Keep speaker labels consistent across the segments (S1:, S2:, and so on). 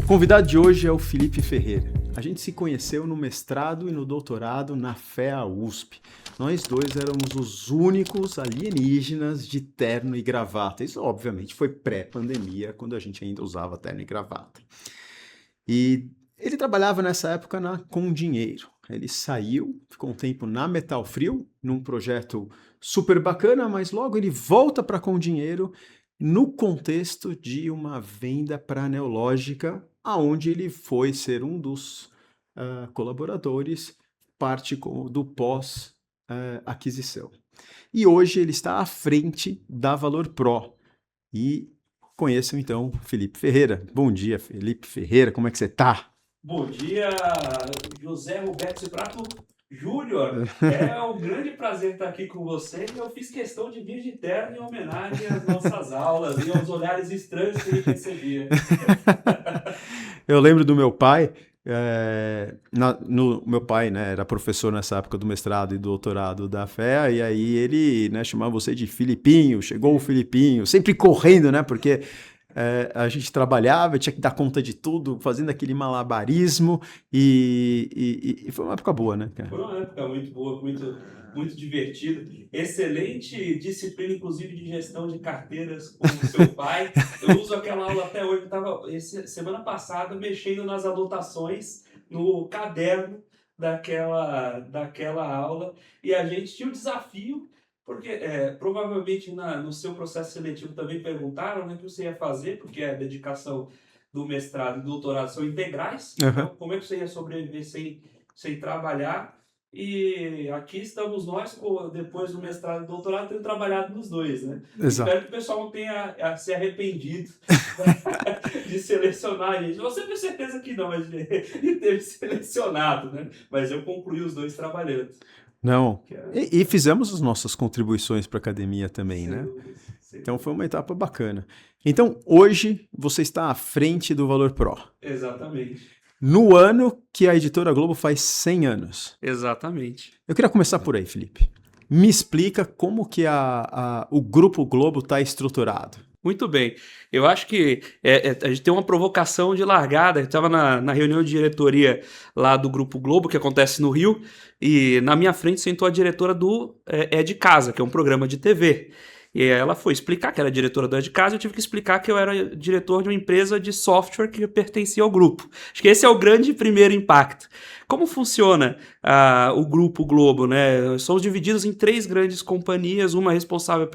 S1: O convidado de hoje é o Felipe Ferreira. A gente se conheceu no mestrado e no doutorado na FEA USP. Nós dois éramos os únicos alienígenas de terno e gravata. Isso, obviamente, foi pré-pandemia, quando a gente ainda usava terno e gravata. E ele trabalhava nessa época Com Dinheiro. Ele saiu, ficou um tempo na Metal Frio, num projeto super bacana, mas logo ele volta para Com Dinheiro no contexto de uma venda para a Neológica, aonde ele foi ser um dos colaboradores, parte do pós-aquisição. E hoje ele está à frente da Valor Pro. E conheçam então Felipe Ferreira. Bom dia, Felipe Ferreira, como é que você está?
S2: Bom dia, José Roberto Ciprato Júnior. É um grande prazer estar aqui com você. Eu fiz questão de vir de terno em homenagem às nossas aulas e aos olhares estranhos que a gente recebia.
S1: Eu lembro do meu pai. Meu pai, né, era professor nessa época do mestrado e do doutorado da FEA, e aí ele, né, chamava você de Filipinho, chegou o Filipinho, sempre correndo, né, porque a gente trabalhava, tinha que dar conta de tudo, fazendo aquele malabarismo, e foi uma época boa, né, cara?
S2: Foi uma época muito boa, muito divertida. Excelente disciplina, inclusive, de gestão de carteiras com o seu pai. Eu uso aquela aula até hoje. Eu estava, semana passada, mexendo nas anotações no caderno daquela aula. E a gente tinha um desafio, porque provavelmente no seu processo seletivo também perguntaram, né, o que você ia fazer, porque a dedicação do mestrado e do doutorado são integrais.
S1: Uhum.
S2: Então, como é que você ia sobreviver sem trabalhar? E aqui estamos nós, depois do mestrado e doutorado, tendo trabalhado nos dois, né?
S1: Exato.
S2: Espero que o pessoal não tenha se arrependido de selecionar a gente. Você tem certeza que não, mas de ter selecionado, né? Mas eu concluí os dois trabalhando.
S1: Não. E fizemos as nossas contribuições para a academia também, né? Então foi uma etapa bacana. Então, hoje você está à frente do Valor Pro.
S2: Exatamente.
S1: No ano que a Editora Globo faz 100 anos.
S2: Exatamente.
S1: Eu queria começar por aí, Felipe. Me explica como que o Grupo Globo está estruturado.
S2: Muito bem. Eu acho que a gente tem uma provocação de largada. Eu estava na reunião de diretoria lá do Grupo Globo, que acontece no Rio, e na minha frente sentou a diretora do É de Casa, que é um programa de TV. E ela foi explicar que era diretora do É de Casa, e eu tive que explicar que eu era diretor de uma empresa de software que pertencia ao grupo. Acho que esse é o grande primeiro impacto. Como funciona o Grupo Globo, né? Somos divididos em 3 grandes companhias, uma responsável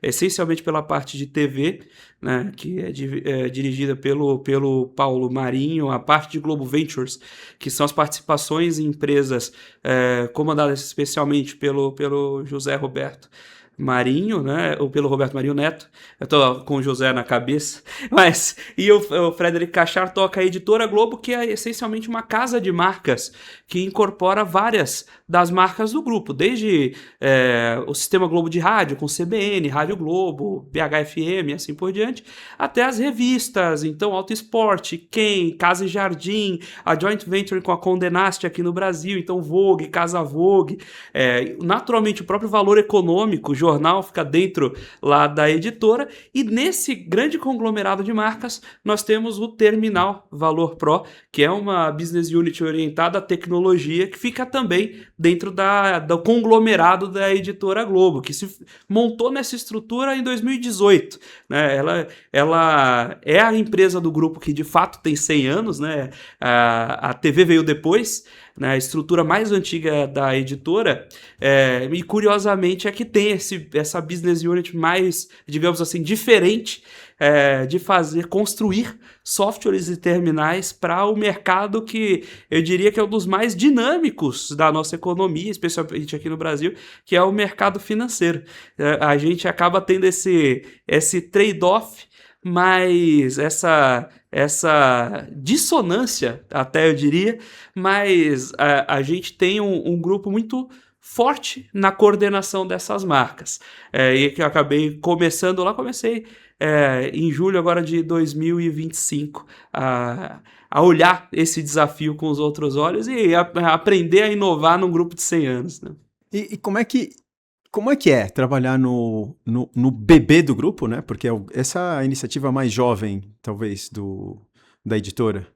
S2: essencialmente pela parte de TV, né, que é dirigida pelo Paulo Marinho, a parte de Globo Ventures, que são as participações em empresas comandadas especialmente pelo José Roberto Marinho, né, ou pelo Roberto Marinho Neto. Eu tô com o José na cabeça, e o Frederic Cachar toca a Editora Globo, que é essencialmente uma casa de marcas que incorpora várias das marcas do grupo, desde o Sistema Globo de Rádio, com CBN, Rádio Globo, BHFM, assim por diante, até as revistas, então Auto Esporte, Quem, Casa e Jardim, a joint venture com a Condé Nast aqui no Brasil, então Vogue, Casa Vogue, naturalmente o próprio Valor Econômico, o jornal fica dentro lá da editora, e nesse grande conglomerado de marcas nós temos o Terminal Valor Pro, que é uma business unit orientada à tecnologia, que fica também dentro do conglomerado da Editora Globo, que se montou nessa estrutura em 2018. Né? Ela é a empresa do grupo que de fato tem 100 anos, né? A TV veio depois, né, a estrutura mais antiga da editora, e curiosamente é que tem essa business unit mais, digamos assim, diferente de construir softwares e terminais para o mercado que eu diria que é um dos mais dinâmicos da nossa economia, especialmente aqui no Brasil, que é o mercado financeiro. A gente acaba tendo esse trade-off, mas essa dissonância, até eu diria, mas a gente tem um grupo muito forte na coordenação dessas marcas. E que eu acabei começando lá, comecei em julho agora de 2025 a olhar esse desafio com os outros olhos e aprender a inovar num grupo de 100 anos. Né?
S1: E como é que é trabalhar no bebê do grupo, né? Porque essa é a iniciativa mais jovem, talvez, do da editora?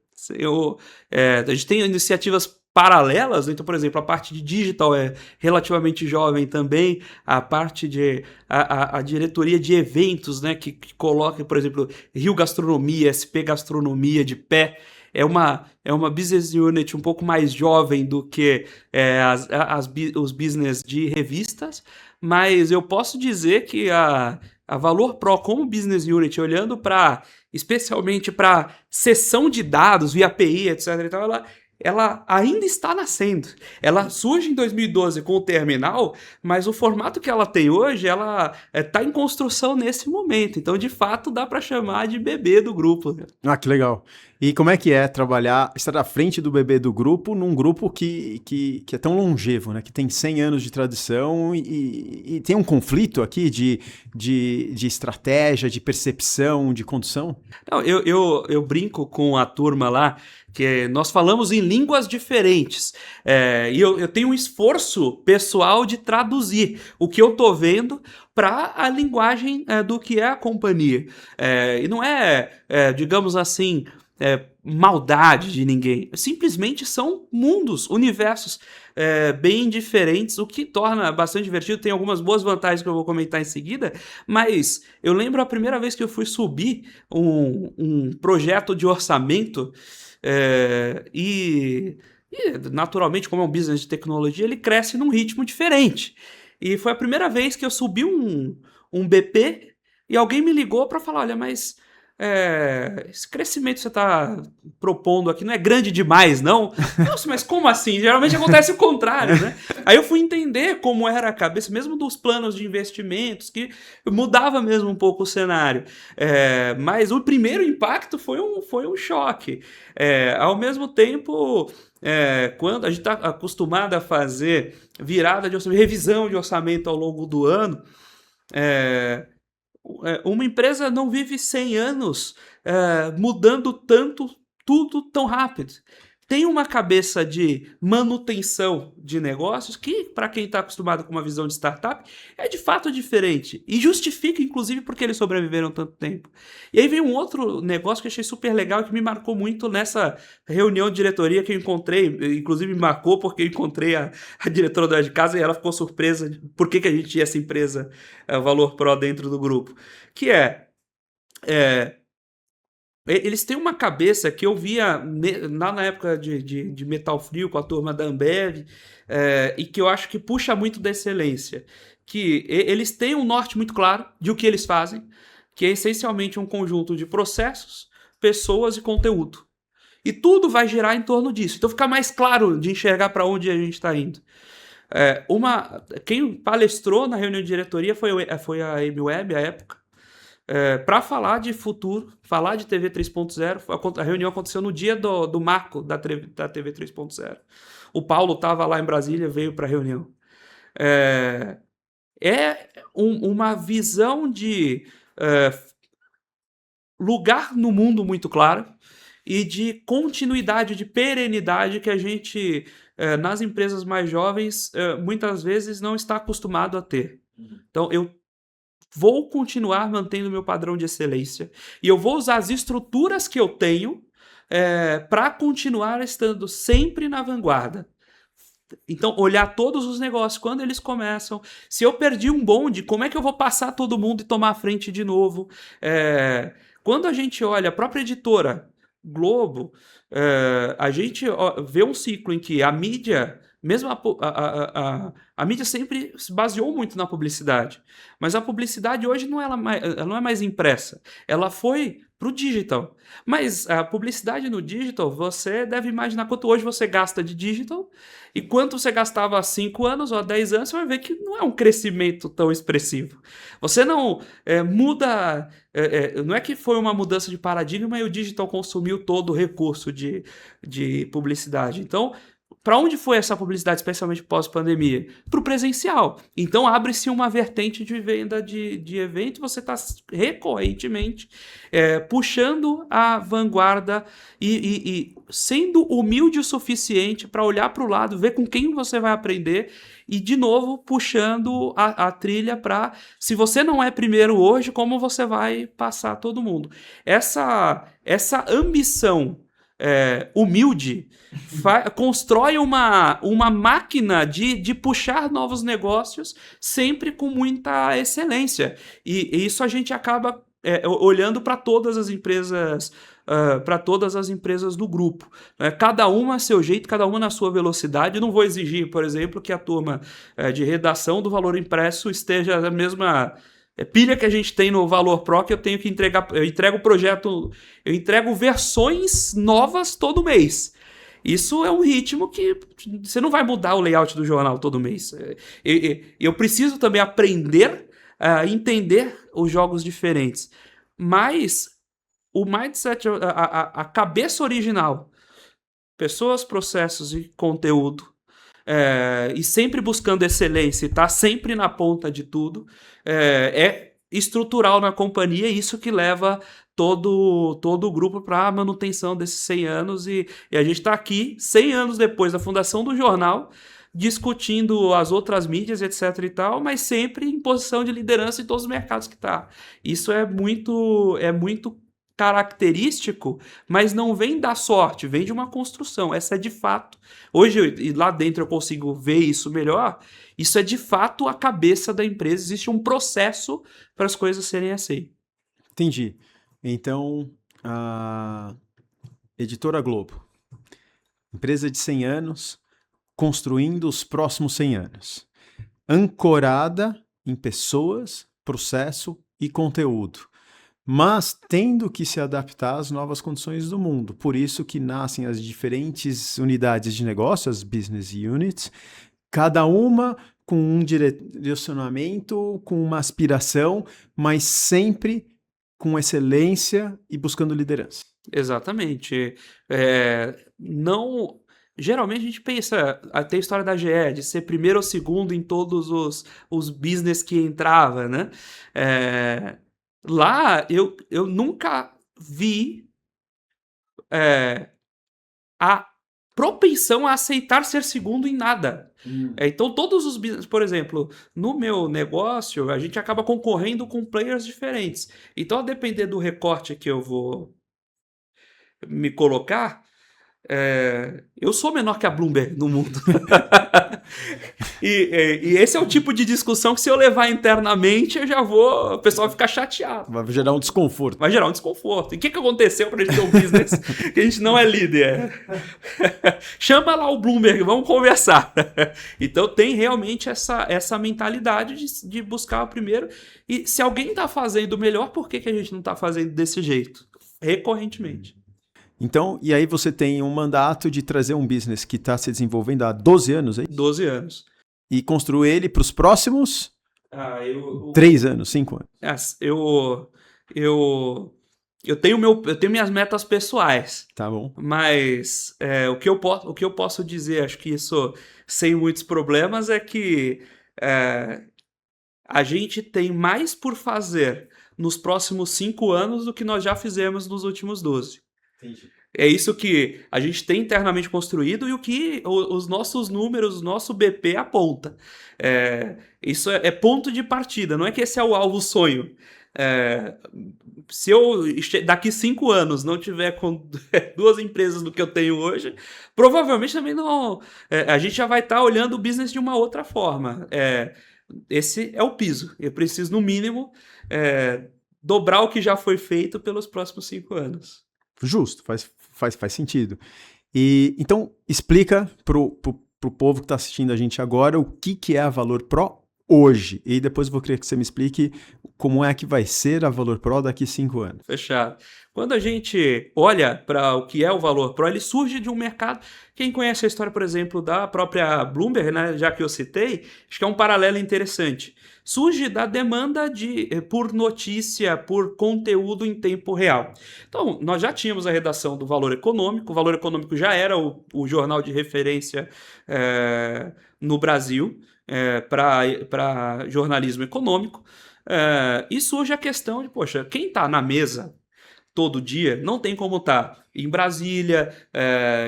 S2: A gente tem iniciativas paralelas, então, por exemplo, a parte de digital é relativamente jovem também, a parte de a diretoria de eventos, né, que coloca, por exemplo, Rio Gastronomia, SP Gastronomia de pé, é uma business unit um pouco mais jovem do que os business de revistas, mas eu posso dizer que a Valor Pro como business unit, olhando especialmente para seção de dados via API, etc. E tal, ela ainda está nascendo. Ela surge em 2012 com o terminal, mas o formato que ela tem hoje, ela está em construção nesse momento. Então, de fato, dá para chamar de bebê do grupo.
S1: Ah, que legal. E como é que é estar à frente do bebê do grupo, num grupo que é tão longevo, né? Que tem 100 anos de tradição e tem um conflito aqui de estratégia, de percepção, de condução?
S2: Não, eu brinco com a turma lá, que nós falamos em línguas diferentes, e eu tenho um esforço pessoal de traduzir o que eu tô vendo para a linguagem do que é a companhia. E não digamos assim, maldade de ninguém. Simplesmente são mundos, universos bem diferentes, o que torna bastante divertido. Tem algumas boas vantagens que eu vou comentar em seguida, mas eu lembro a primeira vez que eu fui subir um projeto de orçamento e naturalmente, como é um business de tecnologia, ele cresce num ritmo diferente. E foi a primeira vez que eu subi um BP e alguém me ligou para falar, olha, mas esse crescimento que você está propondo aqui não é grande demais, não? Nossa, mas como assim? Geralmente acontece o contrário, né? Aí eu fui entender como era a cabeça, mesmo dos planos de investimentos, que mudava mesmo um pouco o cenário. Mas o primeiro impacto foi um choque. Ao mesmo tempo, quando a gente está acostumado a fazer virada de orçamento, revisão de orçamento ao longo do ano, uma empresa não vive 100 anos mudando tudo tão rápido. Tem uma cabeça de manutenção de negócios que, para quem está acostumado com uma visão de startup, é de fato diferente. E justifica, inclusive, porque eles sobreviveram tanto tempo. E aí vem um outro negócio que eu achei super legal e que me marcou muito nessa reunião de diretoria que eu encontrei. Inclusive me marcou porque eu encontrei a diretora da de casa e ela ficou surpresa de por que a gente tinha essa empresa Valor Pro dentro do grupo. Que eles têm uma cabeça que eu via na época de Metal Frio com a turma da Ambev, e que eu acho que puxa muito da excelência. Que eles têm um norte muito claro de o que eles fazem, que é essencialmente um conjunto de processos, pessoas e conteúdo. E tudo vai girar em torno disso. Então fica mais claro de enxergar para onde a gente está indo. Quem palestrou na reunião de diretoria foi a Amy Webb, à época, para falar de futuro, falar de TV 3.0. A reunião aconteceu no dia do marco da TV 3.0. O Paulo estava lá em Brasília, veio para a reunião. Uma visão de lugar no mundo muito claro e de continuidade, de perenidade que a gente, nas empresas mais jovens, muitas vezes não está acostumado a ter. Então, eu vou continuar mantendo meu padrão de excelência e eu vou usar as estruturas que eu tenho para continuar estando sempre na vanguarda. Então, olhar todos os negócios, quando eles começam. Se eu perdi um bonde, como é que eu vou passar todo mundo e tomar a frente de novo? Quando a gente olha a própria editora Globo, a gente vê um ciclo em que a mídia, mesmo a mídia sempre se baseou muito na publicidade, mas a publicidade hoje ela não é mais impressa, ela foi para o digital. Mas a publicidade no digital, você deve imaginar quanto hoje você gasta de digital e quanto você gastava há 5 anos ou há 10 anos, você vai ver que não é um crescimento tão expressivo. Você não muda... não é que foi uma mudança de paradigma e o digital consumiu todo o recurso de publicidade. Então, para onde foi essa publicidade, especialmente pós-pandemia? Para o presencial. Então abre-se uma vertente de venda de evento, você está recorrentemente puxando a vanguarda e sendo humilde o suficiente para olhar para o lado, ver com quem você vai aprender e, de novo, puxando a trilha para, se você não é primeiro hoje, como você vai passar todo mundo. Essa ambição humilde constrói uma máquina de puxar novos negócios sempre com muita excelência. E isso a gente acaba olhando para todas as empresas do grupo. Cada uma a seu jeito, cada uma na sua velocidade. Eu não vou exigir, por exemplo, que a turma de redação do Valor Impresso esteja a mesma pilha que a gente tem no Valor Pro, que eu tenho que entregar. Eu entrego o projeto, eu entrego versões novas todo mês. Isso é um ritmo que você não vai mudar o layout do jornal todo mês. Eu preciso também aprender a entender os jogos diferentes. Mas o mindset, a cabeça original, pessoas, processos e conteúdo, e sempre buscando excelência e tá sempre na ponta de tudo, é estrutural na companhia, isso que leva todo o grupo para a manutenção desses 100 anos e a gente está aqui 100 anos depois da fundação do jornal, discutindo as outras mídias, etc e tal, mas sempre em posição de liderança em todos os mercados que está. Isso é muito característico, mas não vem da sorte, vem de uma construção. Essa é de fato, hoje e lá dentro eu consigo ver isso melhor, isso é de fato a cabeça da empresa, existe um processo para as coisas serem assim.
S1: Entendi. Então, a Editora Globo, empresa de 100 anos, construindo os próximos 100 anos, ancorada em pessoas, processo e conteúdo, mas tendo que se adaptar às novas condições do mundo. Por isso que nascem as diferentes unidades de negócio, as business units, cada uma com um direcionamento, com uma aspiração, mas sempre com excelência e buscando liderança.
S2: Exatamente. Não... Geralmente a gente pensa, até a história da GE, de ser primeiro ou segundo em todos os business que entrava, né? Lá eu nunca vi a propensão a aceitar ser segundo em nada. Então todos os business, por exemplo, no meu negócio, a gente acaba concorrendo com players diferentes. Então, a depender do recorte que eu vou me colocar, eu sou menor que a Bloomberg no mundo. e esse é o tipo de discussão que, se eu levar internamente, o pessoal vai ficar chateado.
S1: Vai gerar um desconforto.
S2: Vai gerar um desconforto. E o que aconteceu para a gente ter um business que a gente não é líder? Chama lá o Bloomberg, vamos conversar. Então tem realmente essa mentalidade de buscar o primeiro. E se alguém está fazendo melhor, por que a gente não está fazendo desse jeito? Recorrentemente.
S1: Então, e aí você tem um mandato de trazer um business que está se desenvolvendo há 12 anos, hein?
S2: 12 anos.
S1: E construir ele para os próximos 3 anos, 5 anos.
S2: Eu tenho minhas metas pessoais.
S1: Tá bom.
S2: Mas o que eu posso dizer, acho que isso sem muitos problemas, é que a gente tem mais por fazer nos próximos 5 anos do que nós já fizemos nos últimos 12.
S1: Entendi.
S2: É isso que a gente tem internamente construído e o que os nossos números, o nosso BP aponta. Isso é ponto de partida, não é que esse é o alvo sonho. Se eu daqui 5 anos não tiver com 2 empresas do que eu tenho hoje, provavelmente também não. A gente já vai estar olhando o business de uma outra forma. Esse é o piso. Eu preciso, no mínimo, dobrar o que já foi feito pelos próximos 5 anos.
S1: Justo, faz sentido. E então explica pro povo que está assistindo a gente agora o que é a Valor Pro hoje? E depois eu vou querer que você me explique como é que vai ser a Valor Pro daqui 5 anos.
S2: Fechado. Quando a gente olha para o que é o Valor Pro, ele surge de um mercado. Quem conhece a história, por exemplo, da própria Bloomberg, né, já que eu citei, acho que é um paralelo interessante. Surge da demanda por notícia, por conteúdo em tempo real. Então, nós já tínhamos a redação do Valor Econômico. O Valor Econômico já era o jornal de referência no Brasil para jornalismo econômico. E surge a questão de, poxa, quem está na mesa todo dia não tem como estar em Brasília,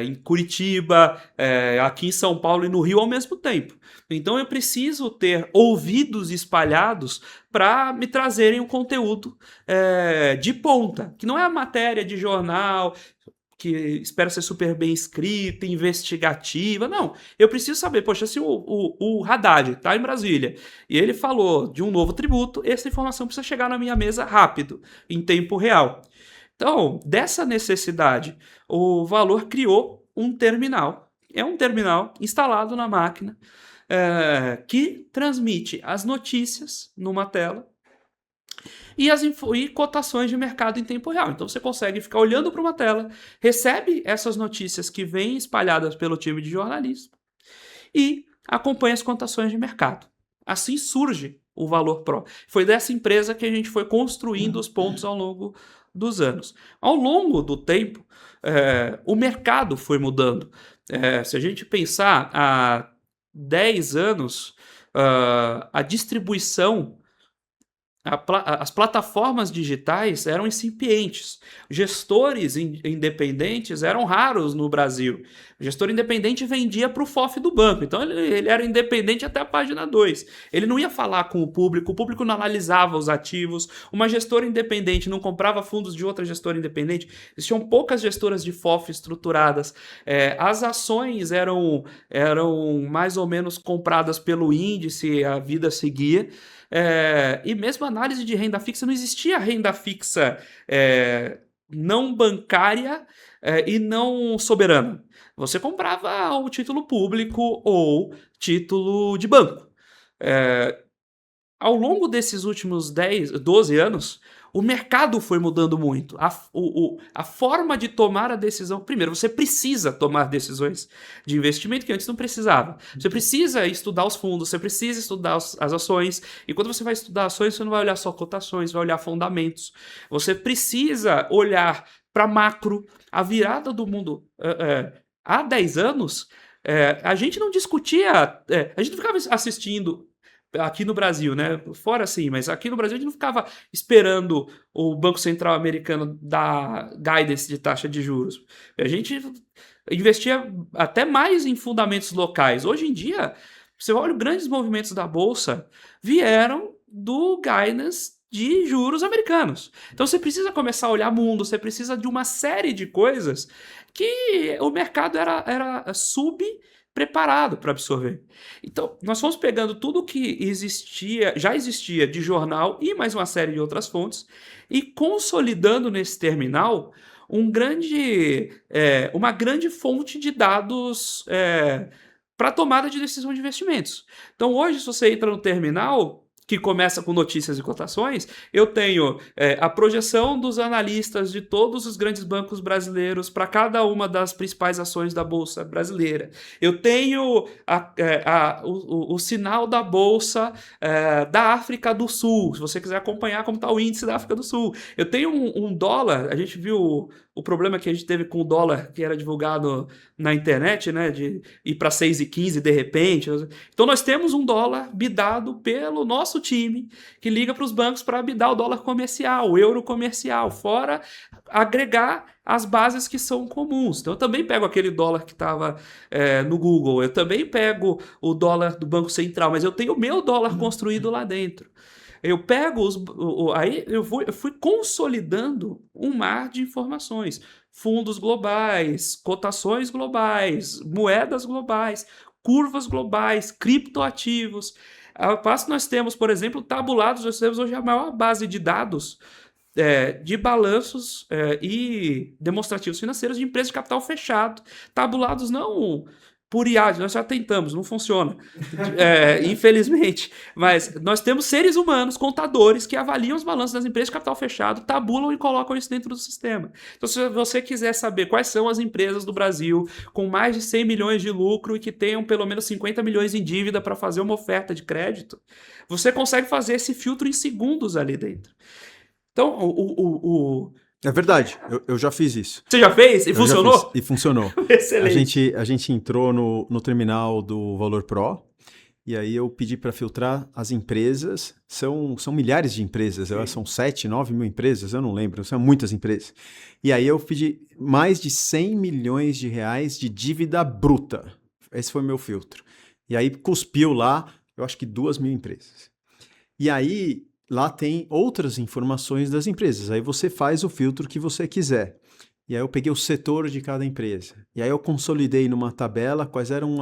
S2: em Curitiba, aqui em São Paulo e no Rio ao mesmo tempo. Então eu preciso ter ouvidos espalhados para me trazerem um conteúdo de ponta, que não é a matéria de jornal que espera ser super bem escrita, investigativa. Não, eu preciso saber, poxa, se o Haddad está em Brasília e ele falou de um novo tributo, essa informação precisa chegar na minha mesa rápido, em tempo real. Então, dessa necessidade, o Valor criou um terminal. É um terminal instalado na máquina que transmite as notícias numa tela e cotações de mercado em tempo real. Então você consegue ficar olhando para uma tela, recebe essas notícias que vêm espalhadas pelo time de jornalismo e acompanha as cotações de mercado. Assim surge o Valor Pro. Foi dessa empresa que a gente foi construindo os pontos ao longo dos anos. Ao longo do tempo, o mercado foi mudando. Se a gente pensar há 10 anos, a distribuição as plataformas digitais eram incipientes. Gestores independentes eram raros no Brasil. O gestor independente vendia para o FOF do banco. Então ele era independente até a página 2. Ele não ia falar com o público não analisava os ativos. Uma gestora independente não comprava fundos de outra gestora independente. Existiam poucas gestoras de FOF estruturadas. As ações eram mais ou menos compradas pelo índice, a vida seguia. E mesmo análise de renda fixa, não existia renda fixa não bancária e não soberana. Você comprava o título público ou título de banco. Ao longo desses últimos 12 anos, o mercado foi mudando muito. A forma de tomar a decisão... Primeiro, você precisa tomar decisões de investimento que antes não precisava. Você precisa estudar os fundos, você precisa estudar as ações. E quando você vai estudar ações, você não vai olhar só cotações, vai olhar fundamentos. Você precisa olhar para macro. A virada do mundo... há 10 anos, a gente não discutia... a gente não ficava assistindo... Aqui no Brasil, né? Fora sim, mas aqui no Brasil a gente não ficava esperando o Banco Central americano dar guidance de taxa de juros. A gente investia até mais em fundamentos locais. Hoje em dia, você olha, os grandes movimentos da Bolsa vieram do guidance de juros americanos. Então você precisa começar a olhar mundo, você precisa de uma série de coisas que o mercado era preparado para absorver. Então, nós fomos pegando tudo que já existia de jornal e mais uma série de outras fontes e consolidando nesse terminal uma grande fonte de dados para tomada de decisão de investimentos. Então, hoje, se você entra no terminal, que começa com notícias e cotações, eu tenho a projeção dos analistas de todos os grandes bancos brasileiros para cada uma das principais ações da Bolsa brasileira. Eu tenho o sinal da Bolsa da África do Sul, se você quiser acompanhar como está o índice da África do Sul. Eu tenho um dólar, a gente viu o problema que a gente teve com o dólar que era divulgado na internet, né, de ir para 6,15 de repente. Então nós temos um dólar bidado pelo nosso time, que liga para os bancos para bidar o dólar comercial, o euro comercial, fora agregar as bases que são comuns. Então eu também pego aquele dólar que estava no Google, eu também pego o dólar do Banco Central, mas eu tenho o meu dólar construído lá dentro. Eu pego aí eu fui consolidando um mar de informações. Fundos globais, cotações globais, moedas globais, curvas globais, criptoativos. Ao passo que nós temos, por exemplo, tabulados, nós temos hoje a maior base de dados de balanços e demonstrativos financeiros de empresas de capital fechado. Tabulados não por IA, nós já tentamos, não funciona, infelizmente, mas nós temos seres humanos, contadores, que avaliam os balanços das empresas de capital fechado, tabulam e colocam isso dentro do sistema. Então, se você quiser saber quais são as empresas do Brasil com mais de 100 milhões de lucro e que tenham pelo menos 50 milhões em dívida para fazer uma oferta de crédito, você consegue fazer esse filtro em segundos ali dentro. Então,
S1: É verdade, eu já fiz isso.
S2: Você já fez? E funcionou?
S1: E funcionou.
S2: Excelente.
S1: A gente entrou no terminal do Valor Pro e aí eu pedi para filtrar as empresas. São milhares de empresas, são 7, 9 mil empresas, eu não lembro, são muitas empresas. E aí eu pedi mais de 100 milhões de reais de dívida bruta. Esse foi o meu filtro. E aí cuspiu lá, eu acho que 2 mil empresas. E aí lá tem outras informações das empresas. Aí você faz o filtro que você quiser. E aí eu peguei o setor de cada empresa. E aí eu consolidei numa tabela quais eram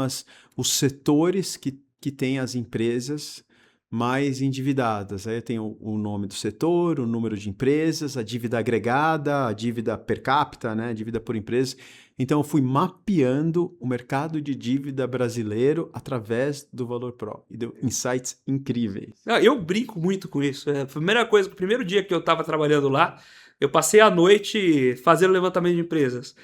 S1: os setores que têm as empresas mais endividadas. Aí eu tenho o nome do setor, o número de empresas, a dívida agregada, a dívida per capita, né? A dívida por empresa. Então eu fui mapeando o mercado de dívida brasileiro através do Valor Pro e deu insights incríveis.
S2: Eu brinco muito com isso. A primeira coisa, o primeiro dia que eu estava trabalhando lá, eu passei a noite fazendo levantamento de empresas.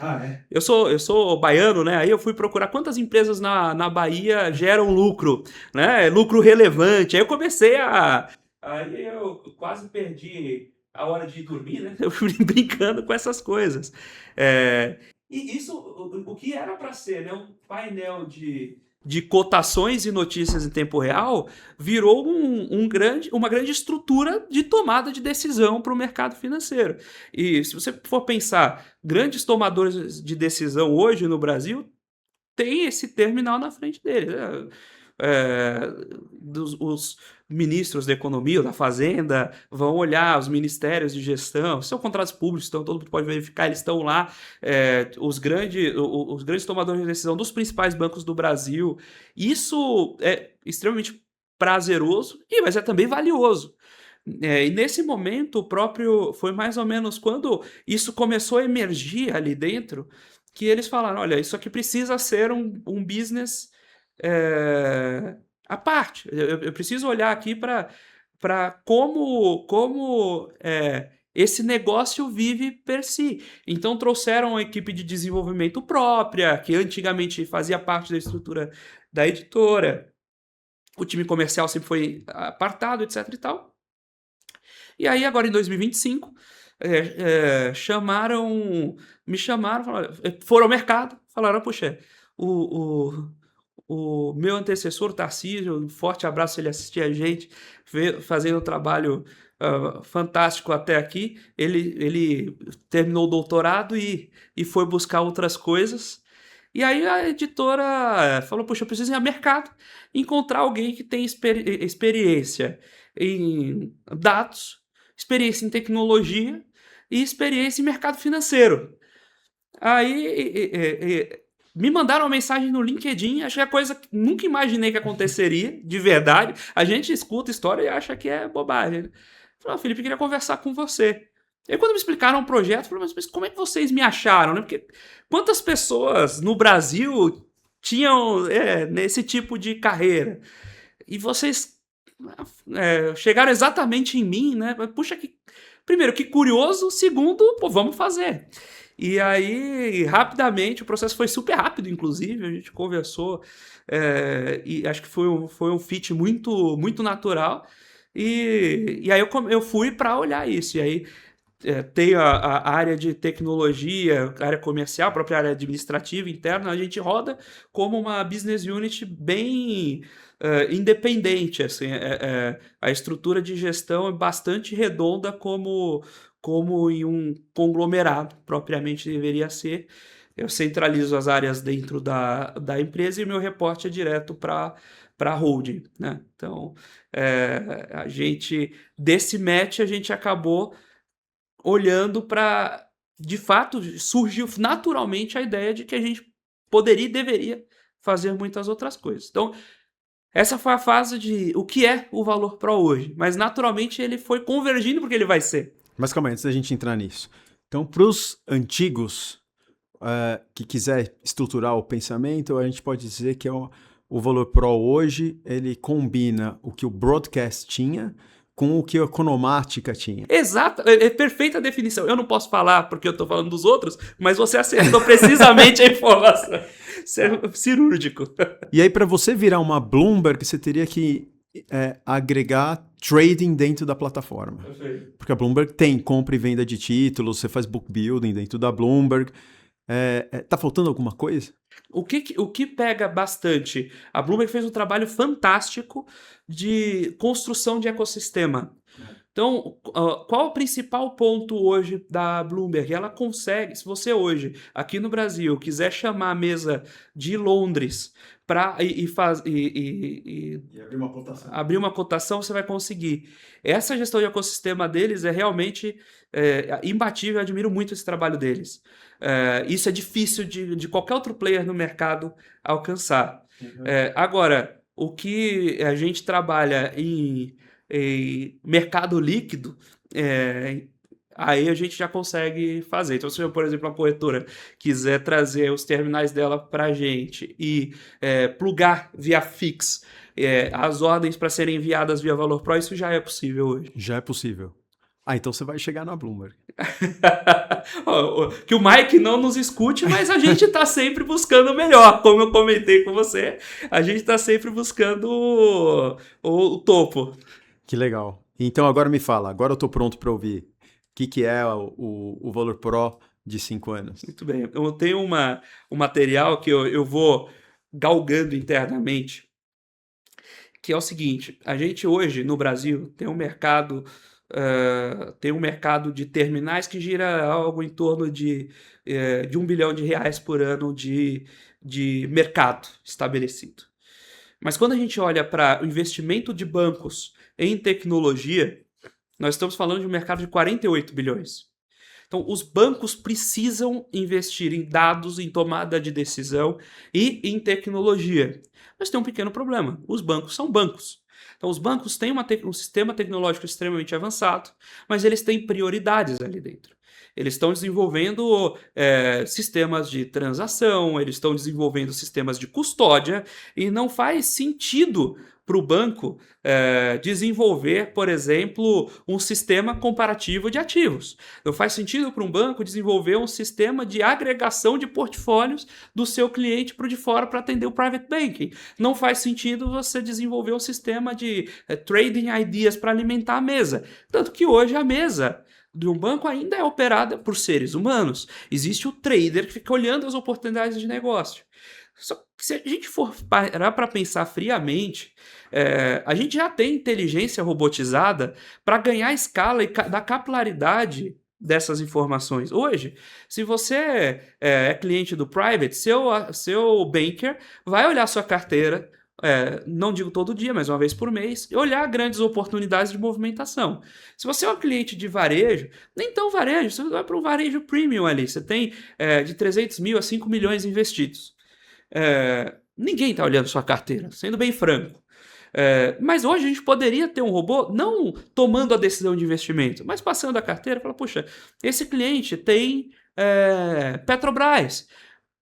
S2: Eu sou baiano, né? Aí eu fui procurar quantas empresas na Bahia geram lucro, né? Lucro relevante. Aí eu comecei Aí eu quase perdi a hora de dormir, né? Eu fui brincando com essas coisas. E isso, o que era para ser, né, um painel de cotações e notícias em tempo real, virou uma grande estrutura de tomada de decisão para o mercado financeiro. E se você for pensar, grandes tomadores de decisão hoje no Brasil têm esse terminal na frente deles. Os ministros da economia, da fazenda, vão olhar os ministérios de gestão, são contratos públicos, então todo mundo pode verificar, eles estão lá, os grandes tomadores de decisão dos principais bancos do Brasil. Isso é extremamente prazeroso, mas é também valioso. E nesse momento, foi mais ou menos quando isso começou a emergir ali dentro, que eles falaram, olha, isso aqui precisa ser um business à parte. Eu preciso olhar aqui para como esse negócio vive per si. Então trouxeram uma equipe de desenvolvimento própria, que antigamente fazia parte da estrutura da editora. O time comercial sempre foi apartado, etc. e tal. E aí, agora em 2025, me chamaram, foram ao mercado, falaram, puxa, o meu antecessor, Tarcísio, um forte abraço se ele assistir a gente, fazendo um trabalho fantástico até aqui. Ele terminou o doutorado e foi buscar outras coisas. E aí a editora falou, poxa, eu preciso ir ao mercado encontrar alguém que tem experiência em dados, experiência em tecnologia e experiência em mercado financeiro. Aí me mandaram uma mensagem no LinkedIn, acho que é coisa que nunca imaginei que aconteceria, de verdade. A gente escuta história e acha que é bobagem. Né? Falei, Felipe, eu queria conversar com você. E aí, quando me explicaram o projeto, eu falei, mas como é que vocês me acharam? Né? Porque quantas pessoas no Brasil tinham nesse tipo de carreira? E vocês chegaram exatamente em mim, né? Puxa, primeiro, que curioso. Segundo, pô, vamos fazer. E aí, rapidamente, o processo foi super rápido, inclusive, a gente conversou, e acho que foi um fit muito, muito natural. E aí eu fui para olhar isso. E aí tem a área de tecnologia, a área comercial, a própria área administrativa interna, a gente roda como uma business unit bem independente. Assim, a estrutura de gestão é bastante redonda como em um conglomerado propriamente deveria ser. Eu centralizo as áreas dentro da empresa e o meu reporte é direto para a holding. Né? Então, desse match, a gente acabou olhando para, de fato, surgiu naturalmente a ideia de que a gente poderia e deveria fazer muitas outras coisas. Então, essa foi a fase de o que é o Valor Pro hoje, mas naturalmente ele foi convergindo porque ele vai ser.
S1: Mas calma aí, antes da gente entrar nisso. Então, para os antigos, que quiser estruturar o pensamento, a gente pode dizer que o Valor Pro hoje, ele combina o que o Broadcast tinha com o que a Economática tinha.
S2: Exato, é perfeita a definição. Eu não posso falar porque eu estou falando dos outros, mas você acertou precisamente a informação. Isso é cirúrgico.
S1: E aí, para você virar uma Bloomberg, você teria que agregar trading dentro da plataforma.
S2: Perfeito.
S1: Porque a Bloomberg tem compra e venda de títulos, você faz book building dentro da Bloomberg. Tá faltando alguma coisa?
S2: O que pega bastante? A Bloomberg fez um trabalho fantástico de construção de ecossistema. Então, qual o principal ponto hoje da Bloomberg? Ela consegue, se você hoje, aqui no Brasil, quiser chamar a mesa de Londres para abrir uma cotação, você vai conseguir. Essa gestão de ecossistema deles é realmente imbatível, eu admiro muito esse trabalho deles. Isso é difícil de qualquer outro player no mercado alcançar. Uhum. Agora, o que a gente trabalha em mercado líquido, aí a gente já consegue fazer. Então, se eu, por exemplo, uma corretora quiser trazer os terminais dela para a gente e plugar via Fix as ordens para serem enviadas via Valor Pro, isso já é possível hoje.
S1: Já é possível. Então você vai chegar na Bloomberg.
S2: Que o Mike não nos escute, mas a gente está sempre buscando o melhor, como eu comentei com você. A gente está sempre buscando o topo.
S1: Que legal. Então agora me fala, agora eu estou pronto para ouvir. O que é o Valor Pro de 5 anos?
S2: Muito bem. Eu tenho um material que eu vou galgando internamente, que é o seguinte: a gente hoje no Brasil tem um mercado de terminais que gira algo em torno de R$1 bilhão por ano de mercado estabelecido. Mas quando a gente olha para o investimento de bancos em tecnologia, nós estamos falando de um mercado de 48 bilhões. Então, os bancos precisam investir em dados, em tomada de decisão e em tecnologia. Mas tem um pequeno problema: os bancos são bancos. Então, os bancos têm um sistema tecnológico extremamente avançado, mas eles têm prioridades ali dentro. Eles estão desenvolvendo sistemas de transação, eles estão desenvolvendo sistemas de custódia, e não faz sentido para o banco desenvolver, por exemplo, um sistema comparativo de ativos. Não faz sentido para um banco desenvolver um sistema de agregação de portfólios do seu cliente para o de fora para atender o private banking. Não faz sentido você desenvolver um sistema de trading ideas para alimentar a mesa. Tanto que hoje a mesa de um banco ainda é operada por seres humanos. Existe o trader que fica olhando as oportunidades de negócio. Só que se a gente for parar para pensar friamente, a gente já tem inteligência robotizada para ganhar escala e dar capilaridade dessas informações. Hoje, se você é cliente do private, seu banker vai olhar sua carteira, não digo todo dia, mas uma vez por mês, e olhar grandes oportunidades de movimentação. Se você é um cliente de varejo, nem tão varejo, você vai para um varejo premium ali, você tem de 300 mil a 5 milhões investidos. Ninguém está olhando sua carteira, sendo bem franco. Mas hoje a gente poderia ter um robô não tomando a decisão de investimento, mas passando a carteira e falar: puxa, esse cliente tem Petrobras,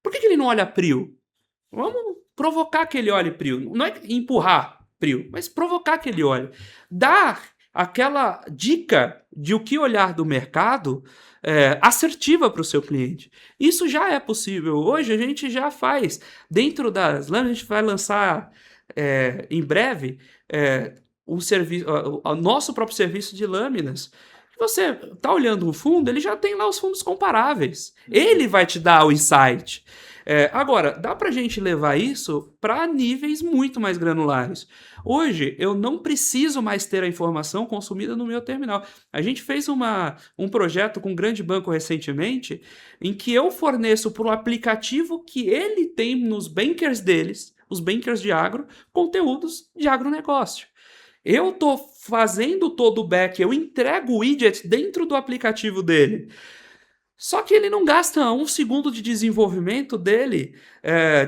S2: por que ele não olha Prio? Vamos provocar que ele olhe Prio. Não é empurrar Prio, mas provocar que ele olhe. Dar aquela dica de o que olhar do mercado assertiva para o seu cliente. Isso já é possível. Hoje a gente já faz. Dentro das lâminas, a gente vai lançar em breve o nosso próprio serviço de lâminas. Você está olhando um fundo, ele já tem lá os fundos comparáveis. Ele vai te dar o insight. Agora, dá para a gente levar isso para níveis muito mais granulares. Hoje, eu não preciso mais ter a informação consumida no meu terminal. A gente fez um projeto com um grande banco recentemente, em que eu forneço para o aplicativo que ele tem nos bankers deles, os bankers de agro, conteúdos de agronegócio. Eu estou fazendo todo o back, eu entrego o widget dentro do aplicativo dele. Só que ele não gasta 1 segundo de desenvolvimento dele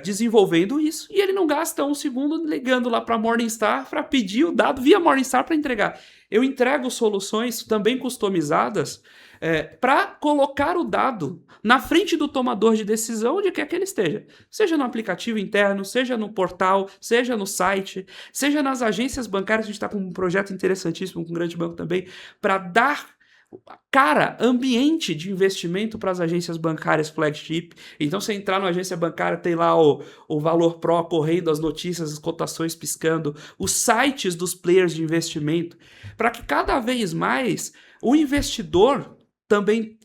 S2: desenvolvendo isso. E ele não gasta 1 segundo ligando lá para Morningstar para pedir o dado via Morningstar para entregar. Eu entrego soluções também customizadas para colocar o dado na frente do tomador de decisão onde quer que ele esteja. Seja no aplicativo interno, seja no portal, seja no site, seja nas agências bancárias. A gente está com um projeto interessantíssimo com um grande banco também, para dar ambiente de investimento para as agências bancárias flagship. Então, você entrar na agência bancária, tem lá o Valor Pro correndo, as notícias, as cotações piscando, os sites dos players de investimento, para que cada vez mais o investidor também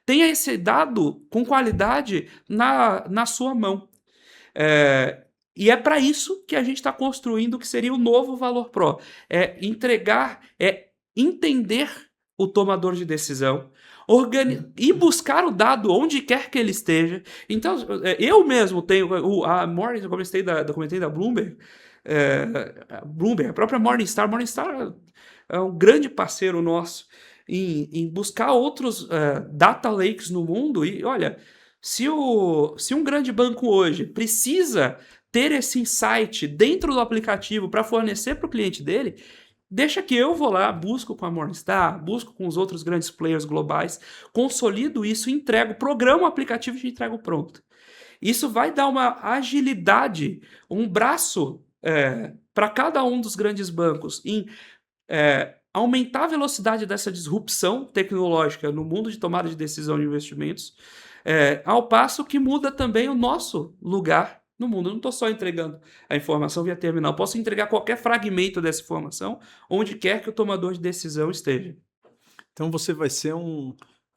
S2: tenha esse dado com qualidade na sua mão. E é para isso que a gente está construindo o que seria o novo Valor Pro. Entender o tomador de decisão, e buscar o dado onde quer que ele esteja. Então, eu mesmo tenho eu comentei da Bloomberg, a própria Morningstar é um grande parceiro nosso em buscar outros data lakes no mundo. E olha, se um grande banco hoje precisa ter esse insight dentro do aplicativo para fornecer para o cliente dele, deixa que eu vou lá, busco com a Morningstar, busco com os outros grandes players globais, consolido isso, programo o aplicativo e te entrego pronto. Isso vai dar uma agilidade, um braço para cada um dos grandes bancos em aumentar a velocidade dessa disrupção tecnológica no mundo de tomada de decisão de investimentos, ao passo que muda também o nosso lugar no mundo. Eu não estou só entregando a informação via terminal, posso entregar qualquer fragmento dessa informação onde quer que o tomador de decisão esteja.
S1: Então você vai ser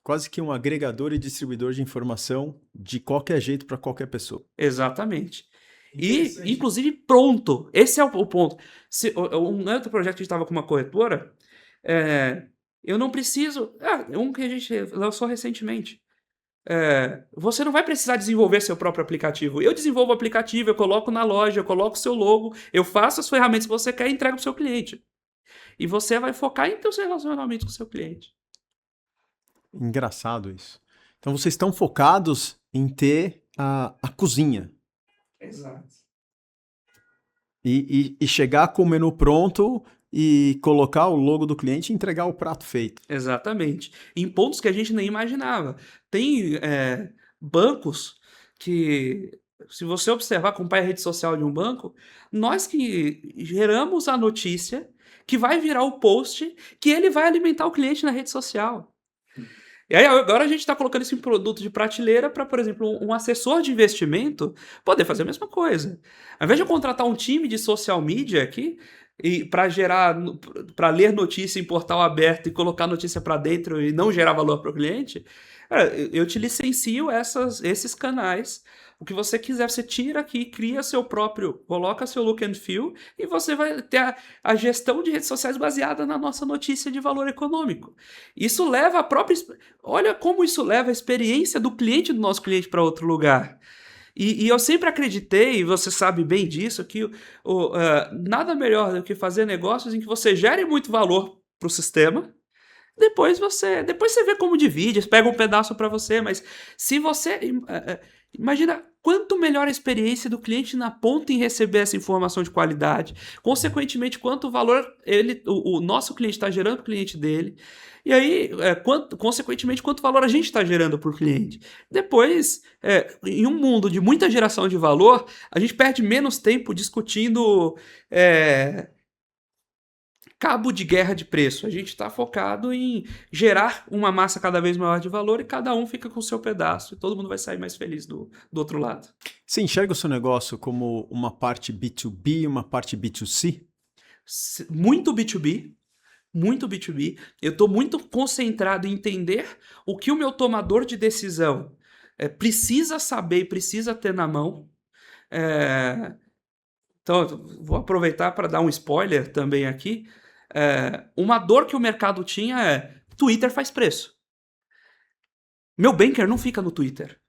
S1: quase que um agregador e distribuidor de informação de qualquer jeito para qualquer pessoa.
S2: Exatamente. E, inclusive, pronto. Esse é o ponto. Um outro projeto que a gente estava com uma corretora, eu não preciso... um que a gente lançou recentemente. Você não vai precisar desenvolver seu próprio aplicativo. Eu desenvolvo o aplicativo, eu coloco na loja, eu coloco o seu logo, eu faço as ferramentas que você quer e entrego para o seu cliente. E você vai focar em ter os relacionamentos com o seu cliente.
S1: Engraçado isso. Então vocês estão focados em ter a cozinha.
S2: Exato.
S1: E chegar com o menu pronto e colocar o logo do cliente e entregar o prato feito.
S2: Exatamente. Em pontos que a gente nem imaginava. Tem bancos que, se você observar, acompanha a rede social de um banco, nós que geramos a notícia que vai virar o post que ele vai alimentar o cliente na rede social. E aí agora a gente está colocando isso em produto de prateleira para, por exemplo, um assessor de investimento poder fazer a mesma coisa. Ao invés de eu contratar um time de social media aqui, para ler notícia em portal aberto e colocar notícia para dentro e não gerar valor para o cliente, eu te licencio esses canais. O que você quiser, você tira aqui, cria seu próprio, coloca seu look and feel e você vai ter a gestão de redes sociais baseada na nossa notícia de valor econômico. Isso leva a própria... Olha como isso leva a experiência do nosso cliente para outro lugar. E eu sempre acreditei, e você sabe bem disso, que nada melhor do que fazer negócios em que você gere muito valor para o sistema. Depois você vê como divide, pega um pedaço para você, mas se você... Imagina quanto melhor a experiência do cliente na ponta em receber essa informação de qualidade, consequentemente, quanto valor o nosso cliente está gerando para o cliente dele, e aí, consequentemente, quanto valor a gente está gerando para o cliente. Depois, em um mundo de muita geração de valor, a gente perde menos tempo discutindo cabo de guerra de preço. A gente está focado em gerar uma massa cada vez maior de valor e cada um fica com o seu pedaço e todo mundo vai sair mais feliz do outro lado.
S1: Você enxerga o seu negócio como uma parte B2B e uma parte B2C?
S2: Muito B2B. Muito B2B. Eu estou muito concentrado em entender o que o meu tomador de decisão precisa saber e precisa ter na mão. Então, vou aproveitar para dar um spoiler também aqui. Uma dor que o mercado tinha é Twitter faz preço. Meu banker não fica no Twitter.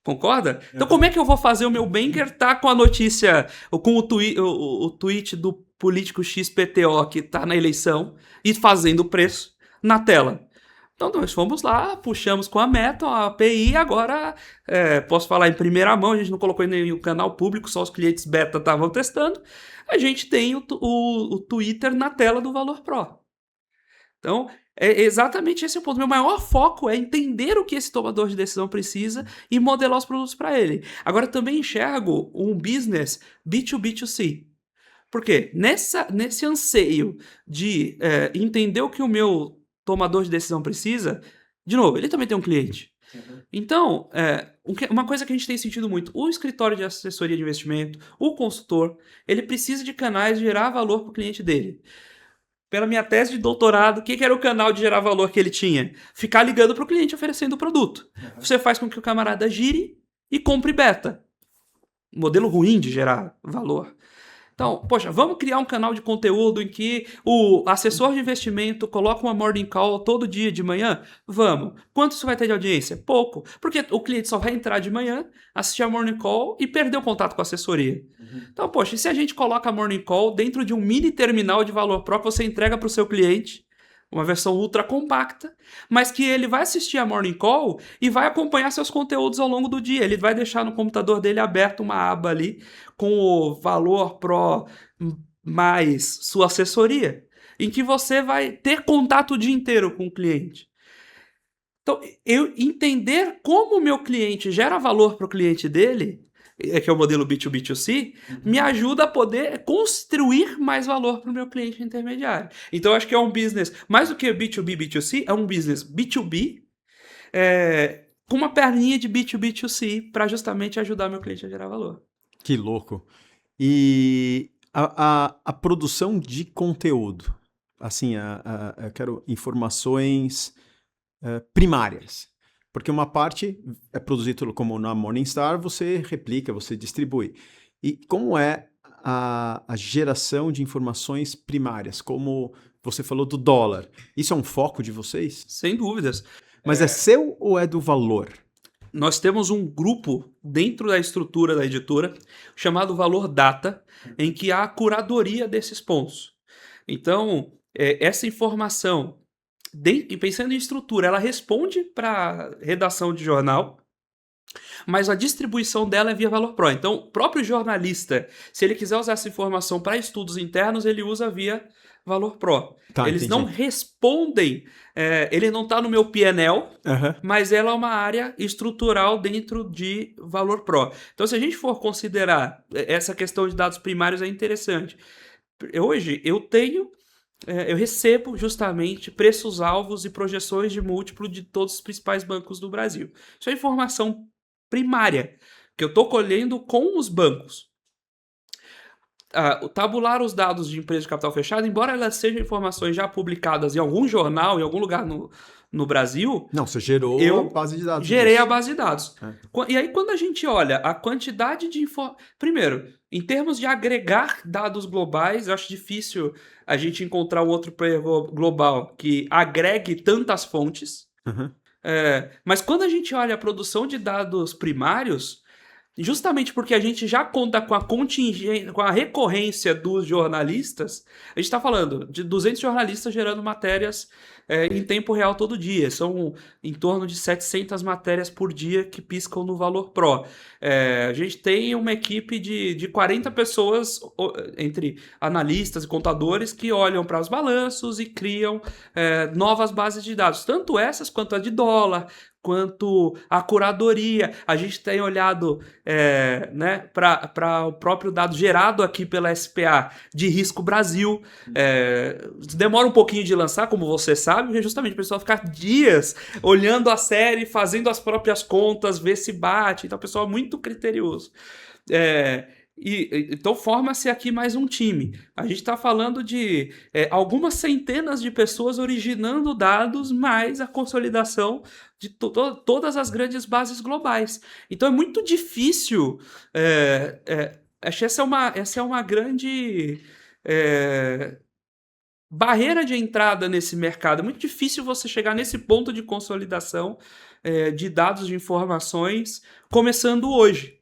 S2: Concorda? Então como é que eu vou fazer o meu banker tá com a notícia, com o tweet do político XPTO que tá na eleição e fazendo o preço na tela? Então nós fomos lá, puxamos com a Meta, a API, agora posso falar em primeira mão, a gente não colocou em nenhum canal público, só os clientes beta estavam testando, a gente tem o Twitter na tela do Valor Pro. Então, É exatamente esse é o ponto. Meu maior foco é entender o que esse tomador de decisão precisa e modelar os produtos para ele. Agora, eu também enxergo um business B2B2C. Por quê? Nesse anseio de entender o que o meu tomador de decisão precisa, de novo, ele também tem um cliente. Então, uma coisa que a gente tem sentido muito, o escritório de assessoria de investimento, o consultor, ele precisa de canais de gerar valor para o cliente dele. Pela minha tese de doutorado, o que era o canal de gerar valor que ele tinha? Ficar ligando para o cliente oferecendo o produto. Você faz com que o camarada gire e compre beta. Modelo ruim de gerar valor. Então, poxa, vamos criar um canal de conteúdo em que o assessor de investimento coloca uma morning call todo dia de manhã? Vamos. Quanto isso vai ter de audiência? Pouco. Porque o cliente só vai entrar de manhã, assistir a morning call e perder o contato com a assessoria. Então, poxa, e se a gente coloca a morning call dentro de um mini terminal de valor próprio, você entrega para o seu cliente uma versão ultra compacta, mas que ele vai assistir a morning call e vai acompanhar seus conteúdos ao longo do dia. Ele vai deixar no computador dele aberto uma aba ali com o valor pro mais sua assessoria, em que você vai ter contato o dia inteiro com o cliente. Então, eu entender como o meu cliente gera valor para o cliente dele, que é o modelo B2B2C, me ajuda a poder construir mais valor para o meu cliente intermediário. Então, eu acho que é um business, mais do que B2B, B2C, é um business B2B, com uma perninha de B2B2C para justamente ajudar meu cliente a gerar valor.
S1: Que louco. E a produção de conteúdo, assim, eu quero informações primárias. Porque uma parte é produzido como na Morningstar, você replica, você distribui. E como é a geração de informações primárias? Como você falou do dólar. Isso é um foco de vocês?
S2: Sem dúvidas.
S1: Mas é seu ou é do valor?
S2: Nós temos um grupo dentro da estrutura da editora chamado Valor Data, em que há a curadoria desses pontos. Então, essa informação, pensando em estrutura, ela responde para redação de jornal, mas a distribuição dela é via Valor Pro. Então, o próprio jornalista, se ele quiser usar essa informação para estudos internos, ele usa via Valor Pro.
S1: Tá,
S2: Eles
S1: entendi.
S2: não respondem, ele não está no meu PNL,
S1: Uhum.
S2: mas ela é uma área estrutural dentro de Valor Pro. Então, se a gente for considerar essa questão de dados primários, é interessante. Hoje, eu recebo justamente preços-alvos e projeções de múltiplo de todos os principais bancos do Brasil. Isso é informação primária, que eu estou colhendo com os bancos. Tabular os dados de empresa de capital fechado, embora elas sejam informações já publicadas em algum jornal, em algum lugar no Brasil...
S1: Não, você gerou
S2: eu
S1: a base de dados.
S2: gerei a base de dados.
S1: É.
S2: E aí, quando a gente olha a quantidade de primeiro, em termos de agregar dados globais, eu acho difícil a gente encontrar um outro player global que agregue tantas fontes.
S1: Uhum.
S2: Mas quando a gente olha a produção de dados primários, justamente porque a gente já conta com a contingência, com a recorrência dos jornalistas, a gente está falando de 200 jornalistas gerando matérias em tempo real todo dia. São em torno de 700 matérias por dia que piscam no Valor Pro. A gente tem uma equipe de 40 pessoas, entre analistas e contadores, que olham para os balanços e criam novas bases de dados, tanto essas quanto a de dólar, quanto a curadoria. A gente tem olhado para o próprio dado gerado aqui pela SPA de Risco Brasil. Demora um pouquinho de lançar, como você sabe, porque justamente o pessoal ficar dias olhando a série, fazendo as próprias contas, ver se bate. Então, o pessoal é muito criterioso. Então forma-se aqui mais um time. A gente está falando de algumas centenas de pessoas originando dados, mais a consolidação de todas as grandes bases globais. Então é muito difícil. Acho que essa é uma grande barreira de entrada nesse mercado. É muito difícil você chegar nesse ponto de consolidação de dados, de informações, começando hoje.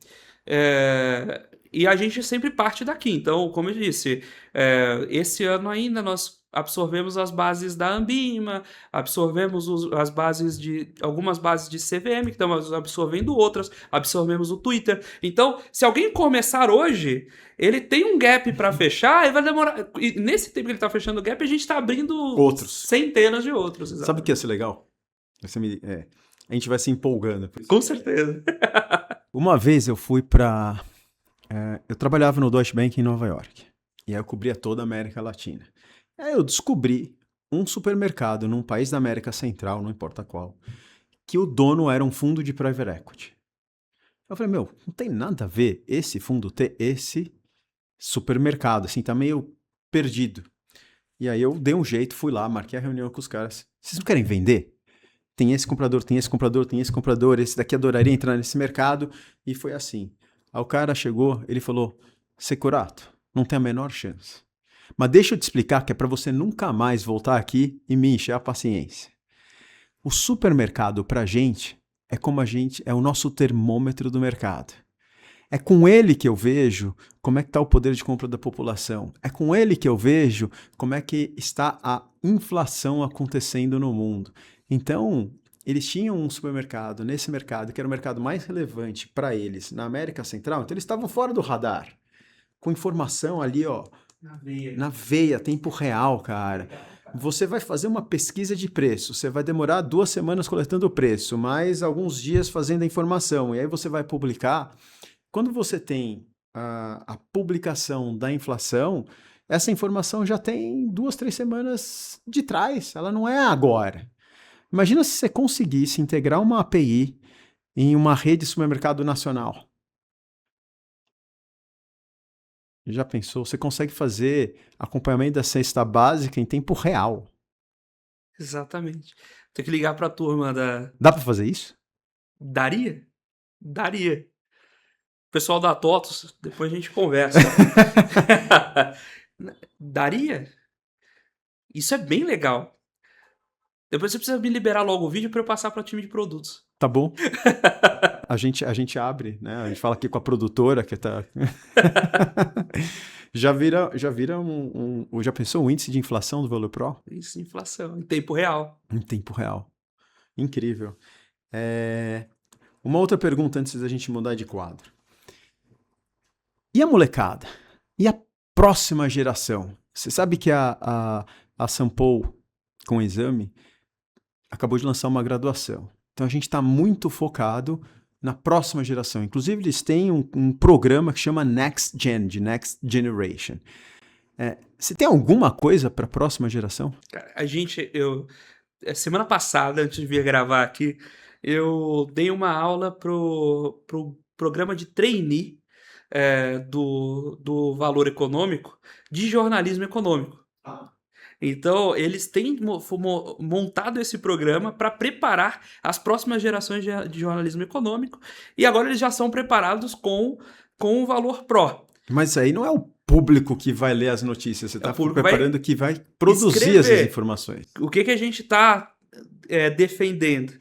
S2: E a gente sempre parte daqui. Então, como eu disse, esse ano ainda nós absorvemos as bases da Ambima, absorvemos algumas bases de CVM, que estamos absorvendo outras, absorvemos o Twitter. Então, se alguém começar hoje, ele tem um gap para fechar e vai demorar. E nesse tempo que ele está fechando o gap, a gente está abrindo
S1: outros.
S2: Centenas de outros. Exatamente.
S1: Sabe o que ia ser legal? A gente vai se empolgando.
S2: Com certeza.
S1: Uma vez eu fui para... eu trabalhava no Deutsche Bank em Nova York. E aí eu cobria toda a América Latina. Aí eu descobri um supermercado num país da América Central, não importa qual, que o dono era um fundo de private equity. Eu falei, não tem nada a ver esse fundo ter esse supermercado, assim, tá meio perdido. E aí eu dei um jeito, fui lá, marquei a reunião com os caras. Vocês não querem vender? Tem esse comprador, tem esse comprador, tem esse comprador, esse daqui adoraria entrar nesse mercado. E foi assim. Aí o cara chegou, ele falou, Securato, não tem a menor chance. Mas deixa eu te explicar que é para você nunca mais voltar aqui e me encher a paciência. O supermercado pra gente é o nosso termômetro do mercado. É com ele que eu vejo como é que está o poder de compra da população. É com ele que eu vejo como é que está a inflação acontecendo no mundo. Então, eles tinham um supermercado nesse mercado, que era o mercado mais relevante para eles na América Central. Então, eles estavam fora do radar, com informação ali, ó, na veia, tempo real, cara. Você vai fazer uma pesquisa de preço, você vai demorar 2 semanas coletando o preço, mais alguns dias fazendo a informação, e aí você vai publicar. Quando você tem a publicação da inflação, essa informação já tem 2, 3 semanas de trás, ela não é agora. Imagina se você conseguisse integrar uma API em uma rede de supermercado nacional. Já pensou? Você consegue fazer acompanhamento da cesta básica em tempo real.
S2: Exatamente. Tem que ligar para a turma da...
S1: Dá para fazer isso?
S2: Daria? Daria. Pessoal da TOTOS, depois a gente conversa. Daria? Isso é bem legal. Depois você precisa me liberar logo o vídeo para eu passar para o time de produtos.
S1: Tá bom. A gente abre, né? A gente fala aqui com a produtora que tá... Já pensou o índice de inflação do Valor Pro?
S2: Isso, inflação, em tempo real.
S1: Em tempo real. Incrível. Uma outra pergunta antes da gente mudar de quadro. E a molecada? E a próxima geração? Você sabe que a Sampo, com o exame, acabou de lançar uma graduação. Então a gente está muito focado na próxima geração. Inclusive eles têm um programa que chama Next Gen, de Next Generation. Você tem alguma coisa para a próxima geração?
S2: Semana passada, antes de vir gravar aqui, eu dei uma aula pro programa de trainee do Valor Econômico, de jornalismo econômico. Então, eles têm montado esse programa para preparar as próximas gerações de jornalismo econômico, e agora eles já são preparados com o Valor Pro.
S1: Mas isso aí não é o público que vai ler as notícias, você está preparando que vai produzir essas informações.
S2: O que a gente está defendendo?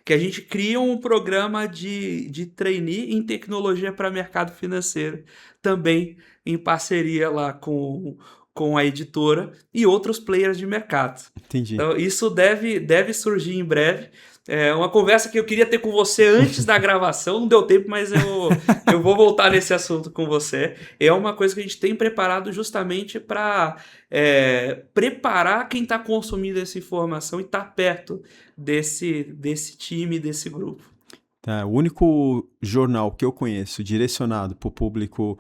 S2: Que a gente cria um programa de trainee em tecnologia para mercado financeiro, também em parceria lá com a editora e outros players de mercado.
S1: Entendi.
S2: Então, isso deve surgir em breve. É uma conversa que eu queria ter com você antes da gravação, não deu tempo, mas eu vou voltar nesse assunto com você. É uma coisa que a gente tem preparado justamente para preparar quem está consumindo essa informação e estar perto desse time, desse grupo.
S1: Tá, o único jornal que eu conheço direcionado para o público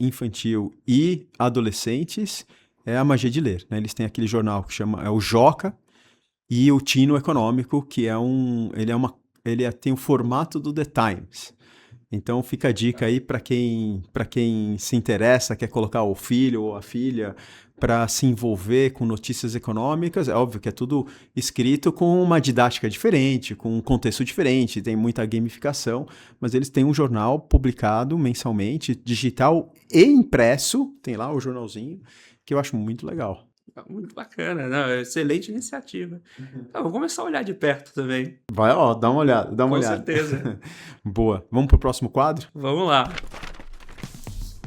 S1: infantil e adolescentes é a Magia de Ler, né? Eles têm aquele jornal que chama o Joca, e o Tino Econômico, que ele tem o formato do The Times. Então fica a dica aí para quem se interessa, quer colocar o filho ou a filha para se envolver com notícias econômicas. É óbvio que é tudo escrito com uma didática diferente, com um contexto diferente, tem muita gamificação, mas eles têm um jornal publicado mensalmente, digital e impresso, tem lá o jornalzinho, que eu acho muito legal.
S2: Muito bacana, né? Excelente iniciativa. Então, vou começar a olhar de perto também.
S1: Vai, dá uma olhada.
S2: Com certeza.
S1: Boa. Vamos pro próximo quadro?
S2: Vamos lá.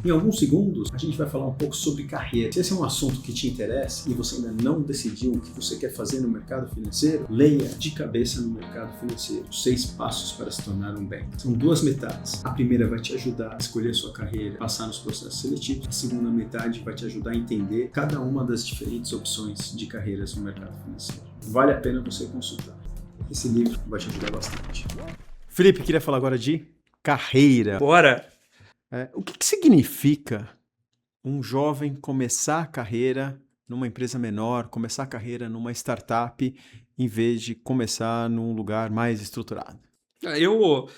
S1: Em alguns segundos, a gente vai falar um pouco sobre carreira. Se esse é um assunto que te interessa e você ainda não decidiu o que você quer fazer no mercado financeiro, leia De Cabeça no Mercado Financeiro, 6 passos para se tornar um banker. São 2 metades. A primeira vai te ajudar a escolher a sua carreira, passar nos processos seletivos. A segunda metade vai te ajudar a entender cada uma das diferentes opções de carreiras no mercado financeiro. Vale a pena você consultar. Esse livro vai te ajudar bastante. Felipe, queria falar agora de carreira.
S2: Bora!
S1: O que significa um jovem começar a carreira numa empresa menor, começar a carreira numa startup, em vez de começar num lugar mais estruturado?
S2: Eu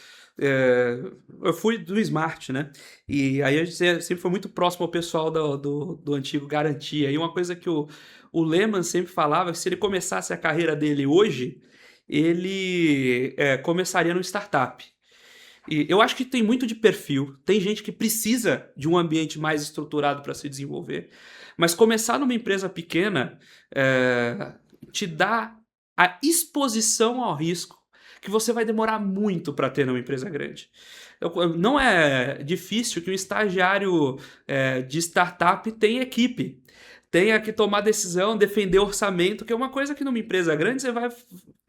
S2: fui do Smart, né? E aí a gente sempre foi muito próximo ao pessoal do antigo Garantia. E uma coisa que o Lehman sempre falava, que se ele começasse a carreira dele hoje, ele começaria no startup. E eu acho que tem muito de perfil. Tem gente que precisa de um ambiente mais estruturado para se desenvolver. Mas começar numa empresa pequena te dá a exposição ao risco que você vai demorar muito para ter numa empresa grande. Não é difícil que um estagiário de startup tenha equipe, tenha que tomar decisão, defender orçamento, que é uma coisa que numa empresa grande você vai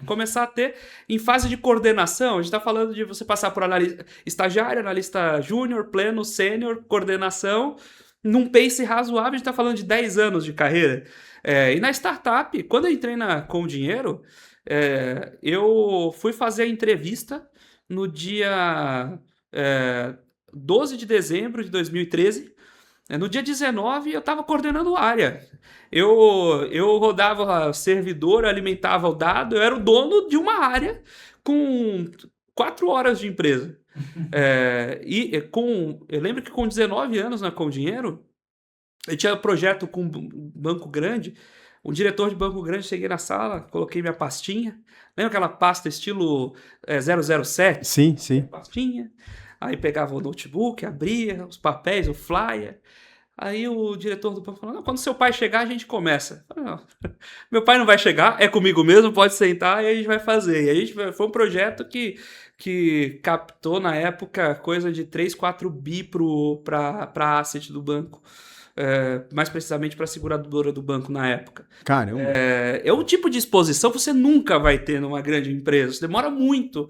S2: começar a ter em fase de coordenação. A gente está falando de você passar por estagiário, analista júnior, pleno, sênior, coordenação, num pace razoável. A gente está falando de 10 anos de carreira. E na startup, quando eu entrei com dinheiro, eu fui fazer a entrevista no dia 12 de dezembro de 2013. No dia 19, eu estava coordenando área. Eu rodava servidor, alimentava o dado, eu era o dono de uma área com 4 horas de empresa. Eu lembro que com 19 anos na Com Dinheiro, eu tinha um projeto com um banco grande, um diretor de banco grande, cheguei na sala, coloquei minha pastinha. Lembra aquela pasta estilo 007?
S1: Sim, sim.
S2: Pastinha. Aí pegava o notebook, abria os papéis, o flyer. Aí o diretor do banco falou, não, quando seu pai chegar, a gente começa. Eu falei, não, meu pai não vai chegar, é comigo mesmo, pode sentar e a gente vai fazer. E foi um projeto que captou, na época, coisa de 3, 4 bi para asset do banco. Mais precisamente para a seguradora do banco na época.
S1: Caramba!
S2: É um tipo de exposição que você nunca vai ter numa grande empresa. Você demora muito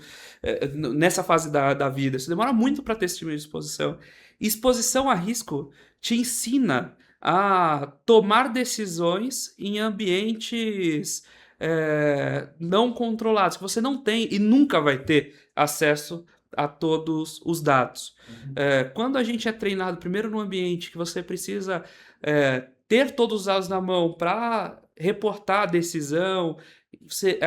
S2: nessa fase da vida. Você demora muito para ter esse tipo de exposição. Exposição a risco te ensina a tomar decisões em ambientes não controlados, que você não tem e nunca vai ter acesso a todos os dados. Quando a gente é treinado primeiro num ambiente que você precisa ter todos os dados na mão para reportar a decisão, você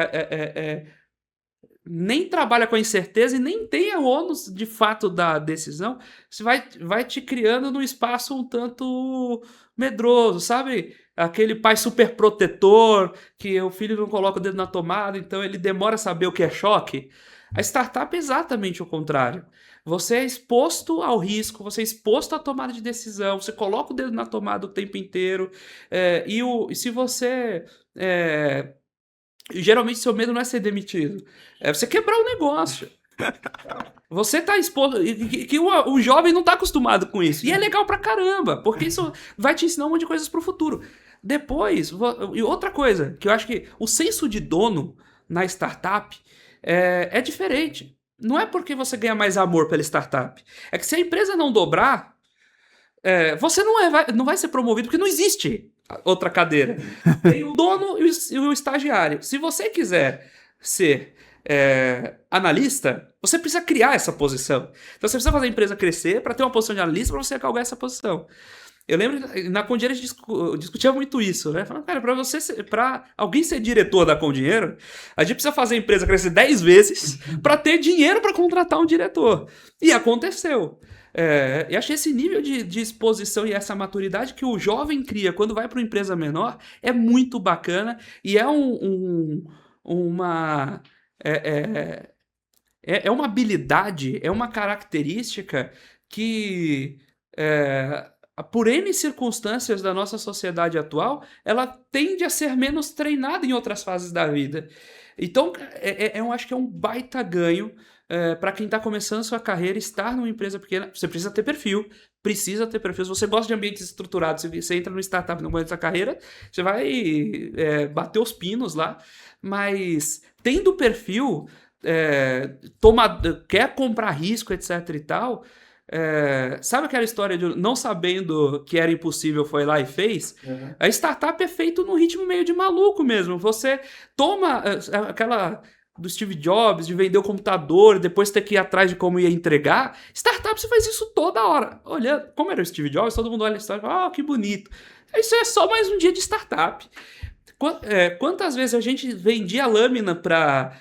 S2: nem trabalha com a incerteza e nem tem a ônus de fato da decisão, você vai te criando num espaço um tanto medroso, sabe? Aquele pai super protetor, que o filho não coloca o dedo na tomada, então ele demora a saber o que é choque. A startup é exatamente o contrário. Você é exposto ao risco, você é exposto à tomada de decisão, você coloca o dedo na tomada o tempo inteiro, e se você... geralmente seu medo não é ser demitido, é você quebrar o negócio. Você tá exposto... que o jovem não tá acostumado com isso. E é legal pra caramba, porque isso vai te ensinar um monte de coisas pro futuro. Depois, e outra coisa, que eu acho que o senso de dono na startup é diferente. Não é porque você ganha mais amor pela startup. É que se a empresa não dobrar, você não vai ser promovido, porque não existe outra cadeira. Tem o dono e o estagiário. Se você quiser ser analista, você precisa criar essa posição. Então você precisa fazer a empresa crescer para ter uma posição de analista para você galgar essa posição. Eu lembro, na Com Dinheiro a gente discutia muito isso, né? Falando, cara, para alguém ser diretor da Com Dinheiro, a gente precisa fazer a empresa crescer 10 vezes para ter dinheiro para contratar um diretor. E aconteceu. E achei esse nível de exposição e essa maturidade que o jovem cria quando vai para uma empresa menor é muito bacana e é uma habilidade, é uma característica que... por N circunstâncias da nossa sociedade atual, ela tende a ser menos treinada em outras fases da vida. Então, eu acho que é um baita ganho para quem está começando sua carreira, estar numa empresa pequena, você precisa ter perfil. Precisa ter perfil. Se você gosta de ambientes estruturados, se você entra numa startup no momento da carreira, você vai bater os pinos lá. Mas tendo perfil, quer comprar risco, etc e tal, sabe aquela história de não sabendo que era impossível, foi lá e fez? Uhum. A startup é feito num ritmo meio de maluco mesmo. Você toma aquela do Steve Jobs, de vender o computador, depois ter que ir atrás de como ia entregar. Startup, você faz isso toda hora. Olha, como era o Steve Jobs, todo mundo olha a história e fala, que bonito. Isso é só mais um dia de startup. Quantas vezes a gente vendia lâmina para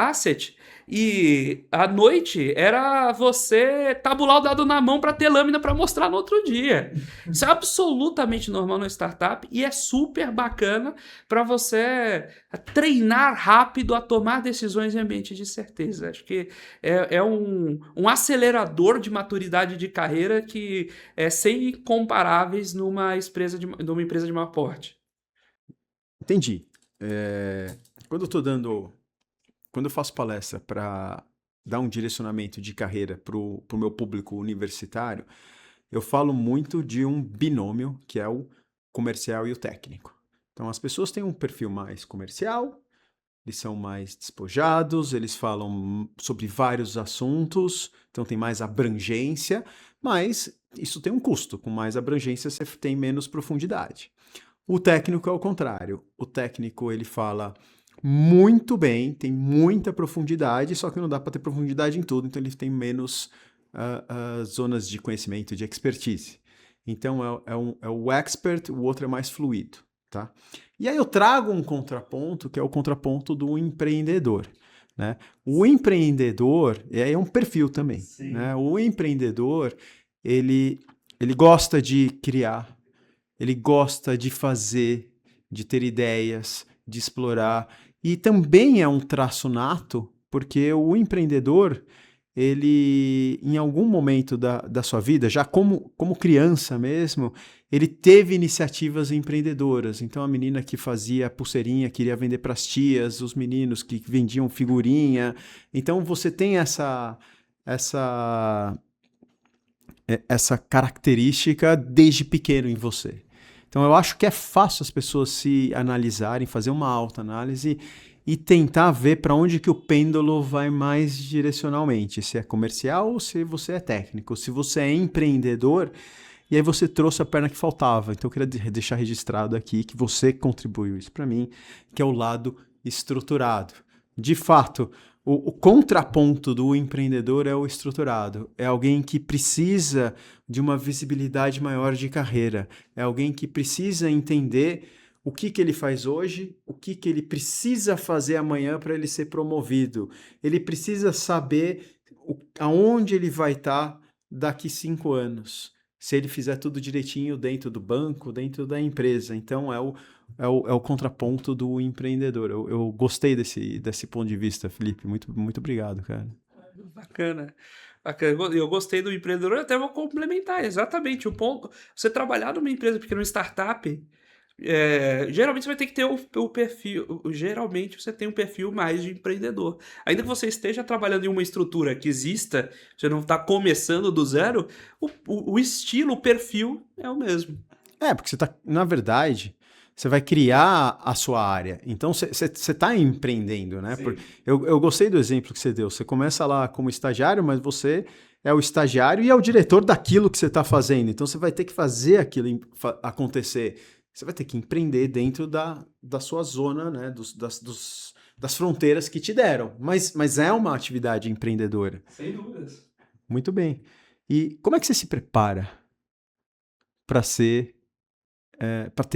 S2: asset e à noite era você tabular o dado na mão para ter lâmina para mostrar no outro dia. Isso é absolutamente normal na startup e é super bacana para você treinar rápido a tomar decisões em ambiente de certeza. Acho que é um acelerador de maturidade de carreira que é sem incomparáveis numa empresa de maior porte.
S1: Entendi. Quando eu faço palestra para dar um direcionamento de carreira para o meu público universitário, eu falo muito de um binômio, que é o comercial e o técnico. Então, as pessoas têm um perfil mais comercial, eles são mais despojados, eles falam sobre vários assuntos, então tem mais abrangência, mas isso tem um custo. Com mais abrangência, você tem menos profundidade. O técnico é o contrário. O técnico, ele fala muito bem, tem muita profundidade, só que não dá para ter profundidade em tudo, então ele tem menos zonas de conhecimento, de expertise. Então é o expert, o outro é mais fluido, tá? E aí eu trago um contraponto, que é o contraponto do empreendedor, né? O empreendedor, e aí é um perfil também, né? O empreendedor, ele gosta de criar, ele gosta de fazer, de ter ideias, de explorar. E também é um traço nato, porque o empreendedor, ele, em algum momento da sua vida, já como criança mesmo, ele teve iniciativas empreendedoras. Então, a menina que fazia pulseirinha queria vender para as tias, os meninos que vendiam figurinha. Então, você tem essa característica desde pequeno em você. Então, eu acho que é fácil as pessoas se analisarem, fazer uma autoanálise e tentar ver para onde que o pêndulo vai mais direcionalmente, se é comercial ou se você é técnico, se você é empreendedor, e aí você trouxe a perna que faltava. Então, eu queria deixar registrado aqui que você contribuiu isso para mim, que é o lado estruturado. De fato, o contraponto do empreendedor é o estruturado. É alguém que precisa de uma visibilidade maior de carreira. É alguém que precisa entender o que ele faz hoje, o que ele precisa fazer amanhã para ele ser promovido. Ele precisa saber aonde ele vai estar daqui 5 anos, se ele fizer tudo direitinho dentro do banco, dentro da empresa. Então, é o contraponto do empreendedor. Eu gostei desse ponto de vista, Felipe. Muito, muito obrigado, cara.
S2: Bacana. Eu gostei do empreendedor, até vou complementar. Exatamente o ponto. Você trabalhar numa empresa pequena, numa startup, geralmente você vai ter que ter o perfil. Geralmente você tem um perfil mais de empreendedor. Ainda que você esteja trabalhando em uma estrutura que exista, você não está começando do zero, o estilo, o perfil é o mesmo.
S1: Porque você está, na verdade, você vai criar a sua área. Então, você está empreendendo, né? Eu gostei do exemplo que você deu. Você começa lá como estagiário, mas você é o estagiário e é o diretor daquilo que você está fazendo. Então, você vai ter que fazer aquilo acontecer. Você vai ter que empreender dentro da sua zona, né? Das fronteiras que te deram. Mas é uma atividade empreendedora.
S2: Sem dúvidas.
S1: Muito bem. E como é que você se prepara para ter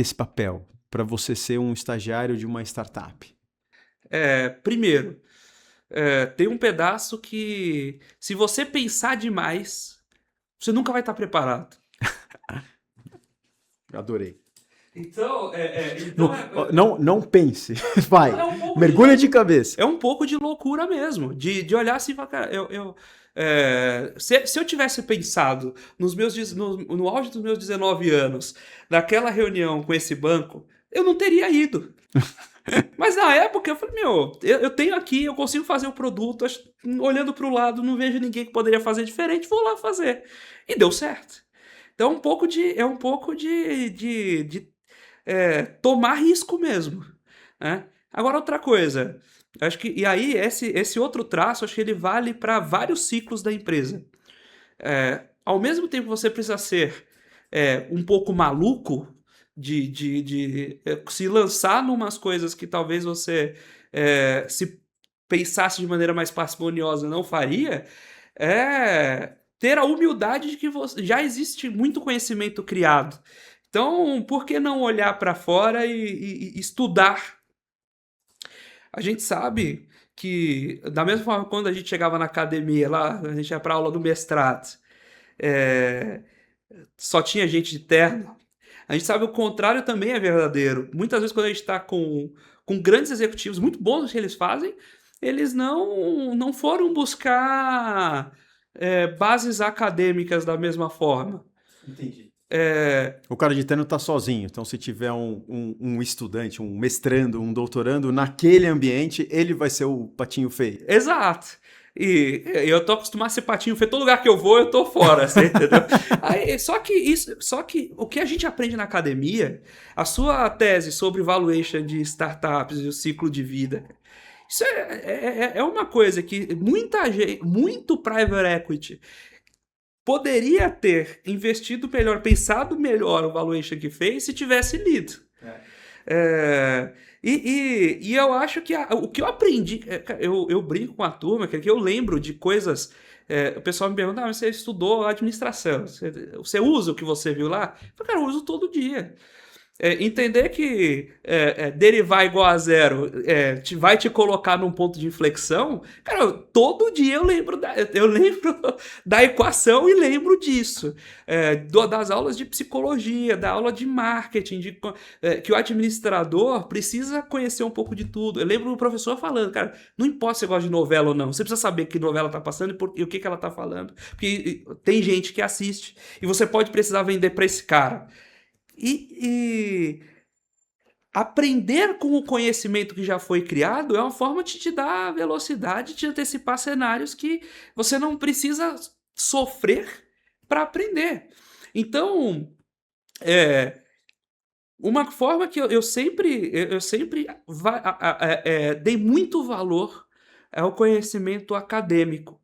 S1: esse papel, para você ser um estagiário de uma startup?
S2: Primeiro, tem um pedaço que, se você pensar demais, você nunca vai estar preparado.
S1: Adorei.
S2: Então,
S1: não pense, vai, mergulha de cabeça.
S2: É um pouco de loucura mesmo, de olhar assim e falar, cara, se eu tivesse pensado no auge dos meus 19 anos, naquela reunião com esse banco, eu não teria ido. Mas na época eu falei, eu tenho aqui, eu consigo fazer o produto, olhando para o lado, não vejo ninguém que poderia fazer diferente, vou lá fazer. E deu certo. Então é um pouco de tomar risco mesmo, né? Agora outra coisa, acho que e aí esse outro traço, acho que ele vale para vários ciclos da empresa. Ao mesmo tempo que você precisa ser um pouco maluco de se lançar numas coisas que talvez você se pensasse de maneira mais parcimoniosa não faria, ter a humildade de que já existe muito conhecimento criado. Então, por que não olhar para fora e estudar? A gente sabe que, da mesma forma, quando a gente chegava na academia, lá, a gente ia para aula do mestrado, é, só tinha gente de terno. A gente sabe o contrário também é verdadeiro. Muitas vezes, quando a gente está com grandes executivos muito bons no que eles fazem, eles não foram buscar bases acadêmicas da mesma forma.
S1: Entendi. O cara de terno está sozinho, então se tiver um estudante, um mestrando, um doutorando, naquele ambiente, ele vai ser o patinho feio.
S2: Exato. E eu tô acostumado a ser patinho feio, todo lugar que eu vou, eu tô fora, você entendeu? Só que o que a gente aprende na academia, a sua tese sobre valuation de startups e o ciclo de vida, isso é uma coisa que muita gente, muito private equity poderia ter investido melhor, pensado melhor o valuation que fez se tivesse lido. E eu acho que o que eu aprendi, eu brinco com a turma, que eu lembro de coisas. O pessoal me pergunta, mas você estudou administração, você usa o que você viu lá? Eu falo, cara, eu uso todo dia. Entender que derivar igual a zero vai te colocar num ponto de inflexão, cara, todo dia eu lembro da equação e lembro disso. Das aulas de psicologia, da aula de marketing, que o administrador precisa conhecer um pouco de tudo. Eu lembro do professor falando, cara, não importa se você gosta de novela ou não, você precisa saber que novela tá passando e o que ela tá falando. Porque tem gente que assiste e você pode precisar vender para esse cara. E aprender com o conhecimento que já foi criado é uma forma de te dar velocidade, de antecipar cenários que você não precisa sofrer para aprender. Então, uma forma que eu sempre dei muito valor ao conhecimento acadêmico.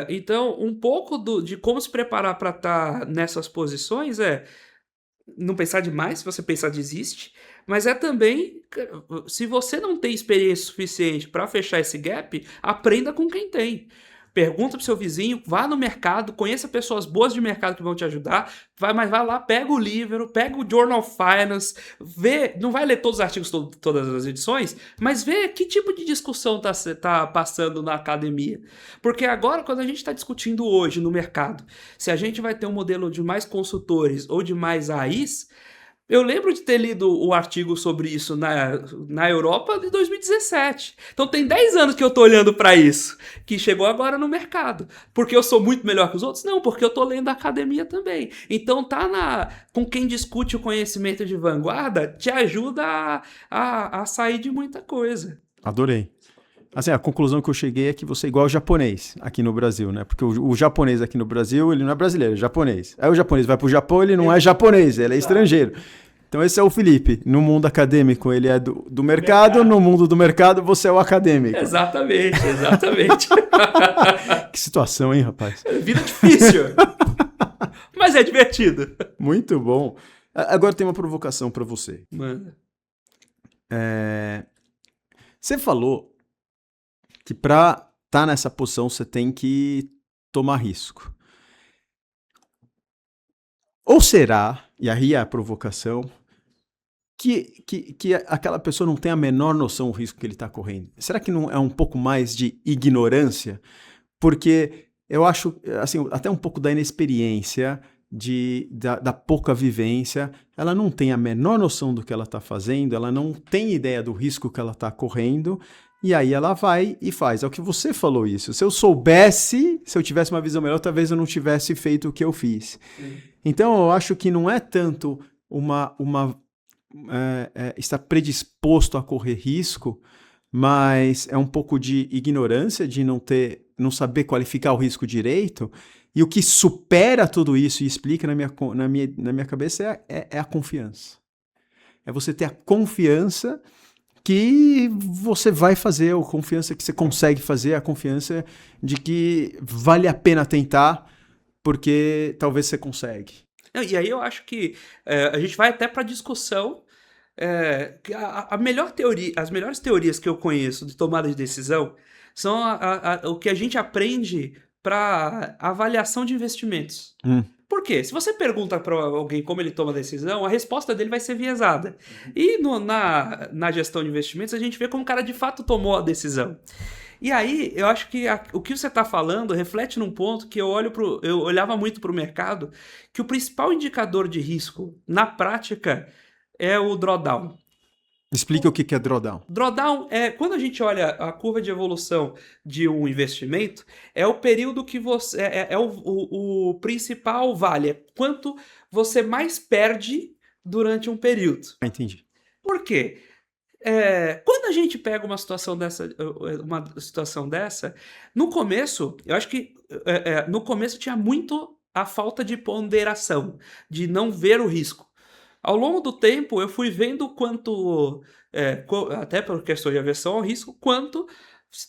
S2: Então, um pouco de como se preparar para estar nessas posições não pensar demais, se você pensar desiste, mas também, se você não tem experiência suficiente para fechar esse gap, aprenda com quem tem. Pergunta pro seu vizinho, vá no mercado, conheça pessoas boas de mercado que vão te ajudar, mas vai lá, pega o livro, pega o Journal of Finance, vê, não vai ler todos os artigos, todas as edições, mas vê que tipo de discussão tá passando na academia. Porque agora, quando a gente está discutindo hoje no mercado, se a gente vai ter um modelo de mais consultores ou de mais AIs, eu lembro de ter lido o artigo sobre isso na Europa de 2017. Então tem 10 anos que eu tô olhando para isso, que chegou agora no mercado. Porque eu sou muito melhor que os outros? Não, porque eu tô lendo a academia também. Então com quem discute o conhecimento de vanguarda te ajuda a sair de muita coisa.
S1: Adorei. Assim, a conclusão que eu cheguei é que você é igual ao japonês aqui no Brasil, né? Porque o japonês aqui no Brasil, ele não é brasileiro, é japonês. Aí o japonês vai pro Japão, ele não é japonês, ele é estrangeiro. Então esse é o Felipe. No mundo acadêmico, ele é do mercado. No mundo do mercado, você é o acadêmico.
S2: Exatamente.
S1: Que situação, hein, rapaz?
S2: Vida difícil. Mas é divertido.
S1: Muito bom. Agora tem uma provocação para você.
S2: Mano.
S1: Você falou que para estar nessa posição você tem que tomar risco. Ou será, e aí é a provocação, que aquela pessoa não tem a menor noção do risco que ele está correndo? Será que não é um pouco mais de ignorância? Porque eu acho, assim, até um pouco da inexperiência, da pouca vivência, ela não tem a menor noção do que ela está fazendo, ela não tem ideia do risco que ela está correndo, e aí ela vai e faz. É o que você falou isso. Se eu soubesse, se eu tivesse uma visão melhor, talvez eu não tivesse feito o que eu fiz. Sim. Então eu acho que não é tanto uma está predisposto a correr risco, mas é um pouco de ignorância, de não saber qualificar o risco direito, e o que supera tudo isso e explica na minha cabeça é a confiança. É você ter a confiança que você vai fazer, a confiança que você consegue fazer, a confiança de que vale a pena tentar, porque talvez você consegue.
S2: E aí eu acho que a gente vai até para a discussão. A melhor teoria, as melhores teorias que eu conheço de tomada de decisão são o que a gente aprende para avaliação de investimentos. Por quê? Se você pergunta para alguém como ele toma decisão, a resposta dele vai ser viesada. E na gestão de investimentos, a gente vê como o cara de fato tomou a decisão. E aí, eu acho que o que você está falando reflete num ponto que eu olhava muito para o mercado, que o principal indicador de risco, na prática, é o drawdown.
S1: Explica o que é drawdown.
S2: Drawdown quando a gente olha a curva de evolução de um investimento, é o período que você... o principal vale, é quanto você mais perde durante um período.
S1: Entendi.
S2: Por quê? Quando a gente pega uma situação dessa, no começo, eu acho que no começo tinha muito a falta de ponderação, de não ver o risco. Ao longo do tempo, eu fui vendo quanto, até por questão de aversão ao risco, quanto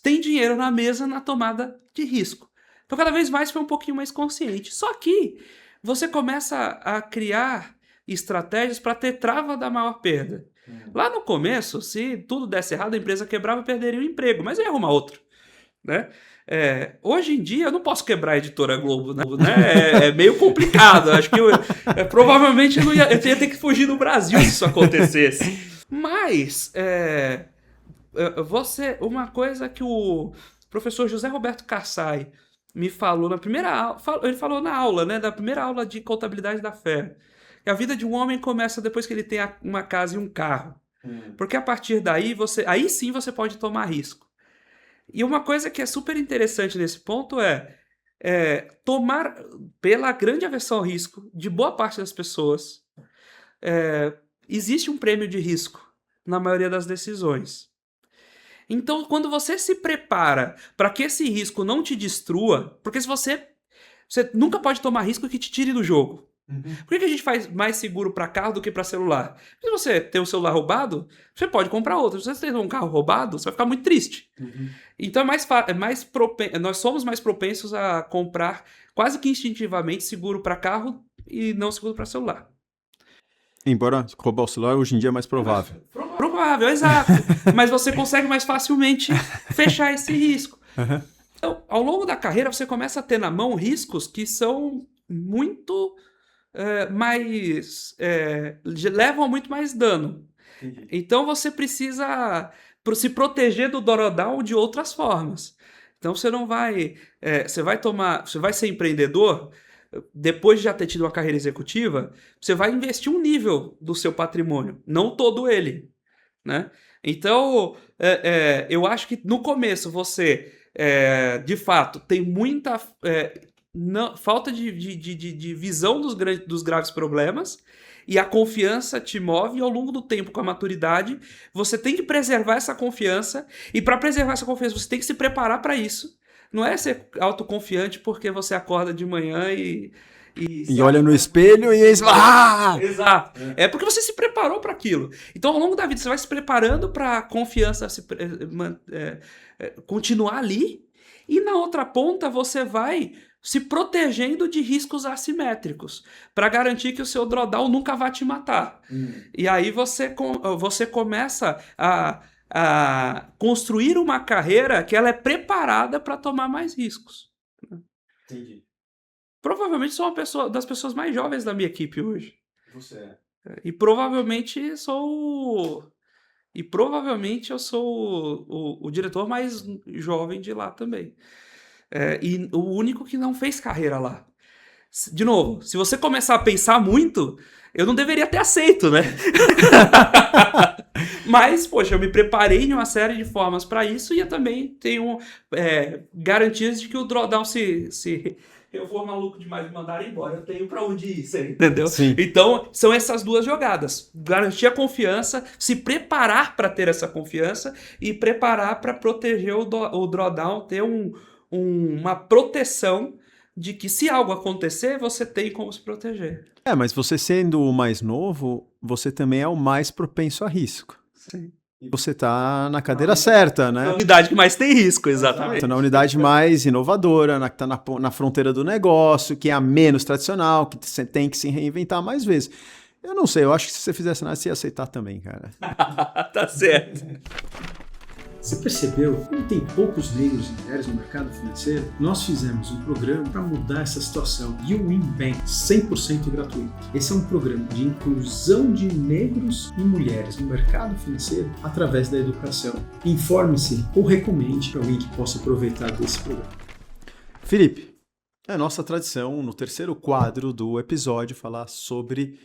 S2: tem dinheiro na mesa na tomada de risco. Então, cada vez mais foi um pouquinho mais consciente. Só que você começa a criar estratégias para ter trava da maior perda. Lá no começo, se tudo desse errado, a empresa quebrava e perderia o emprego, mas eu ia arrumar outro, né? Hoje em dia eu não posso quebrar a Editora Globo, né? É meio complicado. Acho que provavelmente eu ia ter que fugir do Brasil se isso acontecesse. Mas uma coisa que o professor José Roberto Kassai me falou na primeira aula, ele falou na aula, né, da primeira aula de contabilidade da fé, que a vida de um homem começa depois que ele tem uma casa e um carro. Porque a partir daí, aí sim você pode tomar risco. E uma coisa que é super interessante nesse ponto tomar, pela grande aversão ao risco de boa parte das pessoas, existe um prêmio de risco na maioria das decisões. Então, quando você se prepara para que esse risco não te destrua, porque se você nunca pode tomar risco que te tire do jogo. Por que a gente faz mais seguro para carro do que para celular? Se você tem o celular roubado, você pode comprar outro. Se você tem um carro roubado, você vai ficar muito triste. Então nós somos mais propensos a comprar quase que instintivamente seguro para carro e não seguro para celular.
S1: Embora roubar o celular hoje em dia é mais provável.
S2: Provável, exato. Mas você consegue mais facilmente fechar esse risco. Então, ao longo da carreira, você começa a ter na mão riscos que são muito... levam a muito mais dano. Então você precisa se proteger do drawdown de outras formas. Então você não vai... você vai ser empreendedor, depois de já ter tido uma carreira executiva, você vai investir um nível do seu patrimônio, não todo ele, né? Então, eu acho que no começo você, de fato, tem muita... falta de visão dos graves problemas, e a confiança te move, e ao longo do tempo, com a maturidade, você tem que preservar essa confiança, e para preservar essa confiança, você tem que se preparar para isso. Não é ser autoconfiante porque você acorda de manhã e
S1: olha no espelho e eles...
S2: Exato. É porque você se preparou para aquilo. Então, ao longo da vida, você vai se preparando para a confiança continuar ali, e na outra ponta, você vai se protegendo de riscos assimétricos, para garantir que o seu drawdown nunca vai te matar. E aí você começa a construir uma carreira que ela é preparada para tomar mais riscos.
S1: Entendi.
S2: Provavelmente sou das pessoas mais jovens da minha equipe hoje.
S1: Você é.
S2: E provavelmente eu sou o diretor mais jovem de lá também. E o único que não fez carreira lá. De novo, se você começar a pensar muito, eu não deveria ter aceito, né? Mas, poxa, eu me preparei de uma série de formas para isso e eu também tenho garantias de que o drawdown, se eu for maluco demais de mandar embora, eu tenho para onde ir, entendeu?
S1: Sim.
S2: Então, são essas duas jogadas. Garantir a confiança, se preparar para ter essa confiança e preparar para proteger o drawdown, ter uma proteção de que se algo acontecer, você tem como se proteger.
S1: Mas você sendo o mais novo, você também é o mais propenso a risco.
S2: Sim.
S1: E você tá na cadeira certa, né?
S2: A unidade que mais tem risco, exatamente.
S1: Tá na unidade mais inovadora, que tá na fronteira do negócio, que é a menos tradicional, que você tem que se reinventar mais vezes. Eu não sei, eu acho que se você fizesse nada, você ia aceitar também, cara.
S2: Tá certo.
S3: Você percebeu como tem poucos negros e mulheres no mercado financeiro? Nós fizemos um programa para mudar essa situação. YouWin Bank, 100% gratuito. Esse é um programa de inclusão de negros e mulheres no mercado financeiro através da educação. Informe-se ou recomende para alguém que possa aproveitar desse programa.
S1: Felipe, é nossa tradição no terceiro quadro do episódio falar sobre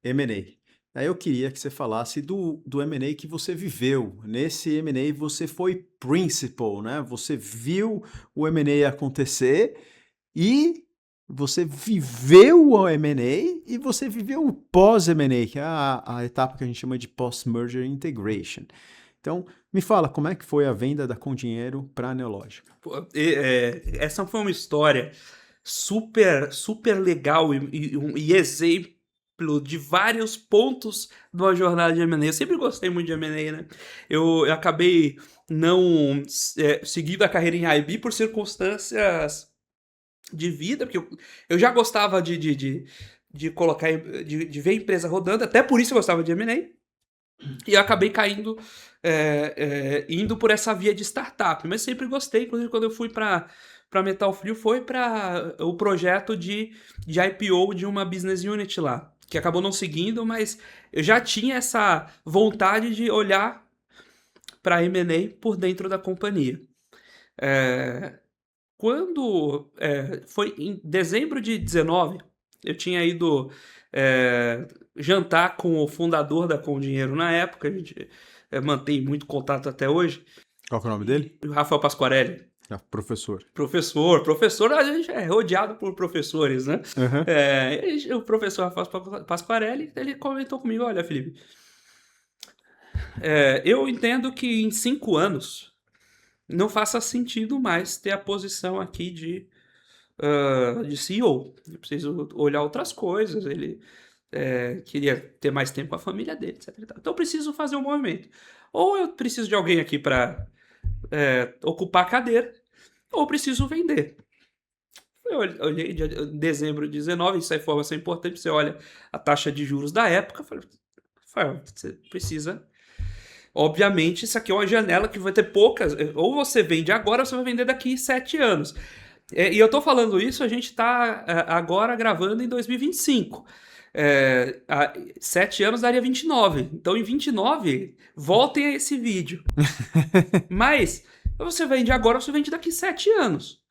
S1: M&A. Aí eu queria que você falasse do M&A que você viveu. Nesse M&A você foi principal, né? Você viu o M&A acontecer e você viveu o M&A e você viveu o pós-M&A, que é a etapa que a gente chama de post-merger integration. Então, me fala, como é que foi a venda da Com Dinheiro para a Neológica?
S2: Essa foi uma história super, super legal e exemplo de vários pontos de uma jornada de M&A. Eu sempre gostei muito de M&A, né? Eu acabei não seguindo a carreira em IB por circunstâncias de vida, porque eu já gostava de colocar, de ver a empresa rodando, até por isso eu gostava de M&A, e eu acabei caindo, indo por essa via de startup, mas sempre gostei. Inclusive quando eu fui para Metal Frio foi para o projeto de IPO de uma business unit lá, que acabou não seguindo, mas eu já tinha essa vontade de olhar para M&A por dentro da companhia. Quando foi em dezembro de 19, eu tinha ido jantar com o fundador da Com Dinheiro na época, a gente mantém muito contato até hoje.
S1: Qual que é o nome dele?
S2: Rafael Pasquarelli.
S1: Professor.
S2: Professor, a gente é rodeado por professores, né?
S1: Uhum.
S2: O professor Rafael Pasquarelli, ele comentou comigo, olha, Felipe, eu entendo que em 5 anos não faça sentido mais ter a posição aqui de CEO. Eu preciso olhar outras coisas, ele queria ter mais tempo com a família dele, etc. Então eu preciso fazer um movimento. Ou eu preciso de alguém aqui para ocupar a cadeira, ou preciso vender. Eu olhei em dezembro de 19, isso é informação importante, você olha a taxa de juros da época, falei, você precisa... Obviamente, isso aqui é uma janela que vai ter poucas, ou você vende agora, ou você vai vender daqui 7 anos. E eu tô falando isso, a gente tá agora gravando em 2025. 7 anos daria 29. Então, em 29, voltem a esse vídeo. Mas, você vende agora, você vende daqui 7 anos.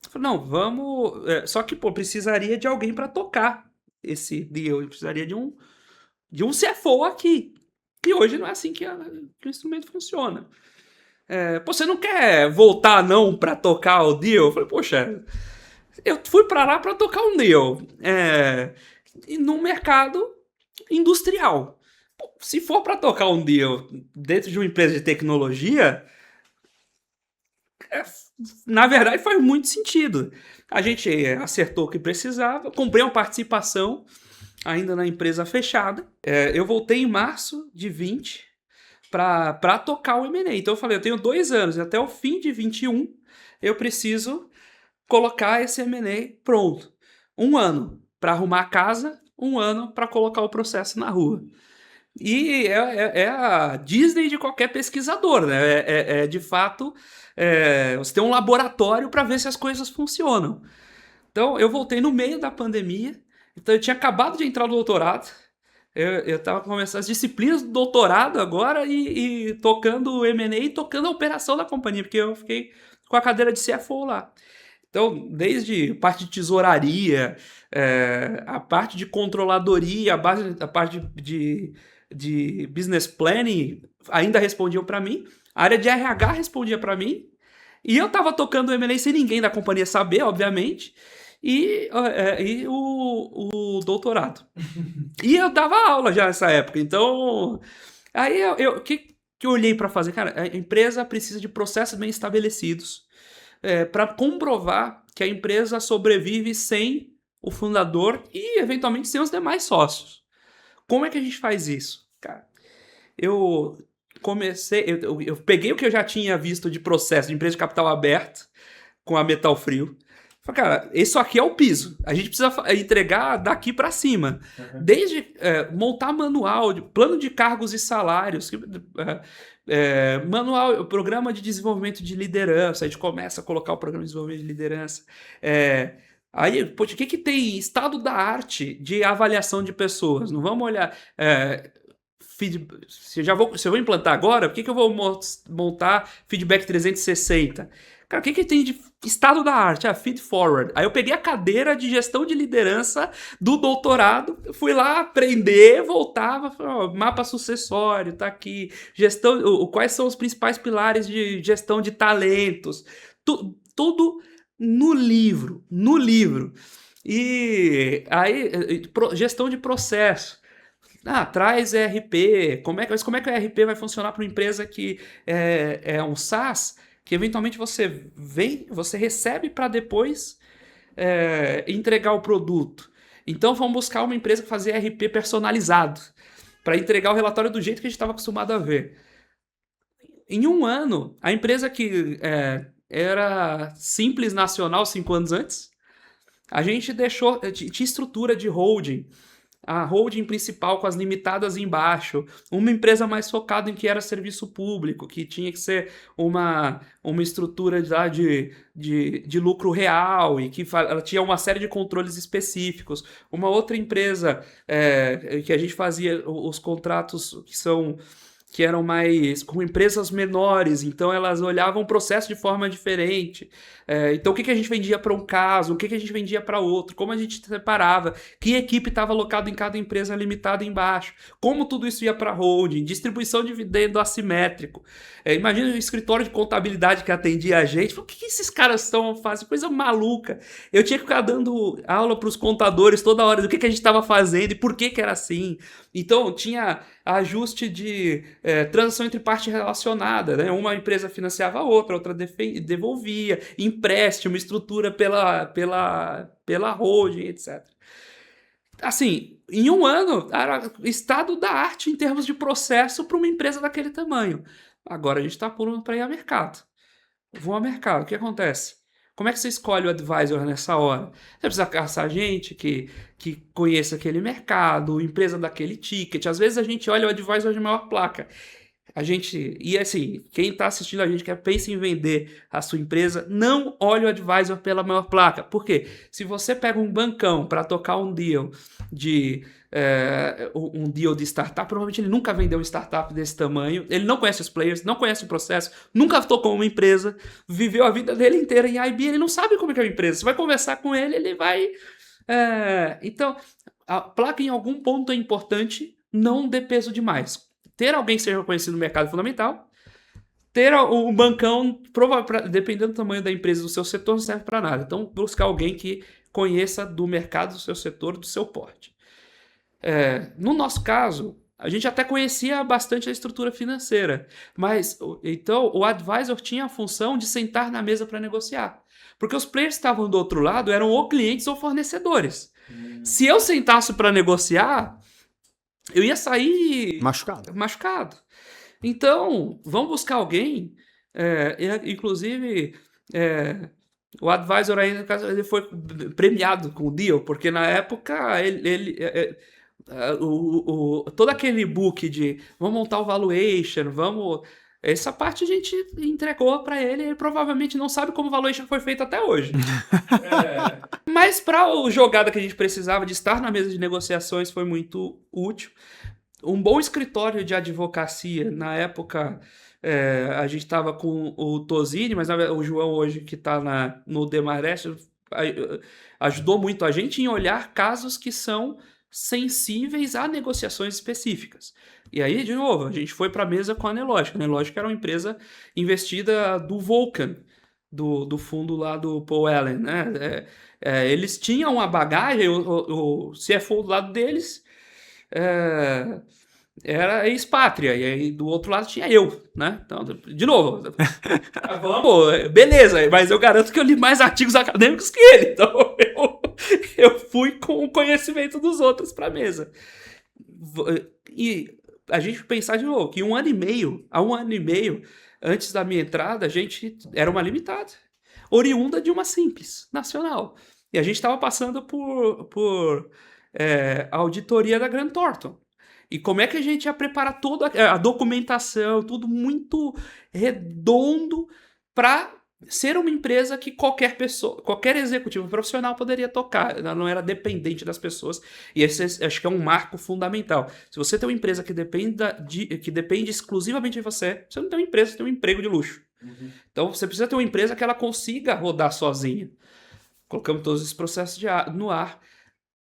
S2: Eu falei, não, vamos... só que, precisaria de alguém para tocar esse deal. Eu precisaria de um CFO aqui. E hoje não é assim que o instrumento funciona. Você não quer voltar não para tocar o deal? Eu falei, poxa, eu fui para lá para tocar um deal no mercado industrial. Se for para tocar um deal dentro de uma empresa de tecnologia, na verdade faz muito sentido. A gente acertou o que precisava, comprei uma participação ainda na empresa fechada. Eu voltei em março de 20 para tocar o M&A. Então eu falei, eu tenho 2 anos, até o fim de 21 eu preciso colocar esse M&A pronto. 1 ano para arrumar a casa, 1 ano para colocar o processo na rua. E é a Disney de qualquer pesquisador, né? De fato, você tem um laboratório para ver se as coisas funcionam. Então, eu voltei no meio da pandemia, então eu tinha acabado de entrar no doutorado, eu estava começando as disciplinas do doutorado agora e tocando o M&A e tocando a operação da companhia, porque eu fiquei com a cadeira de CFO lá. Então, desde parte de tesouraria, a parte de controladoria, a parte de business planning ainda respondiam para mim, a área de RH respondia para mim, e eu tava tocando o M&A sem ninguém da companhia saber, obviamente, e o doutorado. E eu dava aula já nessa época, então... Aí o que eu olhei para fazer? Cara, a empresa precisa de processos bem estabelecidos para comprovar que a empresa sobrevive sem o fundador e, eventualmente, sem os demais sócios. Como é que a gente faz isso? Cara, eu peguei o que eu já tinha visto de processo de empresa de capital aberto com a Metal Frio. Falei, cara, isso aqui é o piso. A gente precisa entregar daqui para cima. Desde montar manual, plano de cargos e salários, manual, programa de desenvolvimento de liderança. A gente começa a colocar o programa de desenvolvimento de liderança. Aí, poxa, o que tem? Estado da arte de avaliação de pessoas. Não vamos olhar... se eu vou implantar agora, por que eu vou montar feedback 360? Cara, o que tem de estado da arte? Feed forward. Aí eu peguei a cadeira de gestão de liderança do doutorado, fui lá aprender, voltava, mapa sucessório, tá aqui, quais são os principais pilares de gestão de talentos, tudo no livro. E aí, gestão de processo. Traz ERP. Mas como é que o ERP vai funcionar para uma empresa que é um SaaS, que eventualmente você recebe para depois entregar o produto? Então vamos buscar uma empresa que fazia ERP personalizado para entregar o relatório do jeito que a gente estava acostumado a ver. Em um ano, a empresa que era simples nacional 5 anos antes, a gente tinha estrutura de holding, a holding principal com as limitadas embaixo, uma empresa mais focada em que era serviço público, que tinha que ser uma estrutura de lucro real e que ela tinha uma série de controles específicos. Uma outra empresa que a gente fazia os contratos que eram mais com empresas menores, então elas olhavam o processo de forma diferente. Então o que a gente vendia para um caso, o que a gente vendia para outro, como a gente separava, que equipe estava alocado em cada empresa limitada embaixo, como tudo isso ia para holding, distribuição de dividendo assimétrico. Imagina um escritório de contabilidade que atendia a gente, o que esses caras estão fazendo? Coisa maluca. Eu tinha que ficar dando aula para os contadores toda hora do que a gente estava fazendo e por que era assim. Então tinha ajuste de transação entre parte relacionada, né? Uma empresa financiava a outra devolvia, empréstimo, estrutura pela holding, etc. Assim, em um ano, era estado da arte em termos de processo para uma empresa daquele tamanho. Agora a gente está pronto para ir ao mercado. Vou ao mercado, o que acontece? Como é que você escolhe o advisor nessa hora? Você precisa caçar gente que conheça aquele mercado, empresa daquele ticket. Às vezes a gente olha o advisor de maior placa. E assim, quem está assistindo a gente que pensa em vender a sua empresa, não olhe o advisor pela maior placa. Por quê? Se você pega um bancão para tocar um deal de startup, provavelmente ele nunca vendeu uma startup desse tamanho, ele não conhece os players, não conhece o processo, nunca tocou uma empresa, viveu a vida dele inteira em IB, ele não sabe como é que é uma empresa. Você vai conversar com ele, ele vai... Então, a placa em algum ponto é importante, não dê peso demais. Ter alguém que seja reconhecido no mercado é fundamental. Ter um bancão, dependendo do tamanho da empresa do seu setor, não serve para nada. Então, buscar alguém que conheça do mercado do seu setor, do seu porte. No nosso caso, a gente até conhecia bastante a estrutura financeira, mas então o advisor tinha a função de sentar na mesa para negociar. Porque os players que estavam do outro lado eram ou clientes ou fornecedores. Se eu sentasse para negociar, eu ia sair machucado. Então, vamos buscar alguém, inclusive, o advisor aí, no caso, ele foi premiado com o deal, porque na época todo aquele book de vamos montar o valuation, essa parte a gente entregou para ele, ele provavelmente não sabe como o valuation foi feito até hoje. Mas para a jogada que a gente precisava de estar na mesa de negociações foi muito útil. Um bom escritório de advocacia, na época a gente estava com o Tosini, mas o João hoje que está no Demarest ajudou muito a gente em olhar casos que são sensíveis a negociações específicas. E aí, de novo, a gente foi para a mesa com a Nelogic. A Nelogic era uma empresa investida do Vulcan, do fundo lá do Paul Allen, né? Eles tinham uma bagagem, o CFO do lado deles era ex-pátria, e aí do outro lado tinha eu, né? Então, de novo, vamos, beleza, mas eu garanto que eu li mais artigos acadêmicos que ele, então eu fui com o conhecimento dos outros para a mesa. E a gente pensar de novo que há um ano e meio antes da minha entrada, a gente era uma limitada, oriunda de uma simples, nacional. E a gente estava passando por a auditoria da Grant Thornton. E como é que a gente ia preparar toda a documentação, tudo muito redondo para ser uma empresa que qualquer pessoa, qualquer executivo profissional poderia tocar. Ela não era dependente das pessoas. E esse acho que é um marco fundamental. Se você tem uma empresa que depende exclusivamente de você, você não tem uma empresa, você tem um emprego de luxo. Uhum. Então você precisa ter uma empresa que ela consiga rodar sozinha. Colocamos todos esses processos no ar.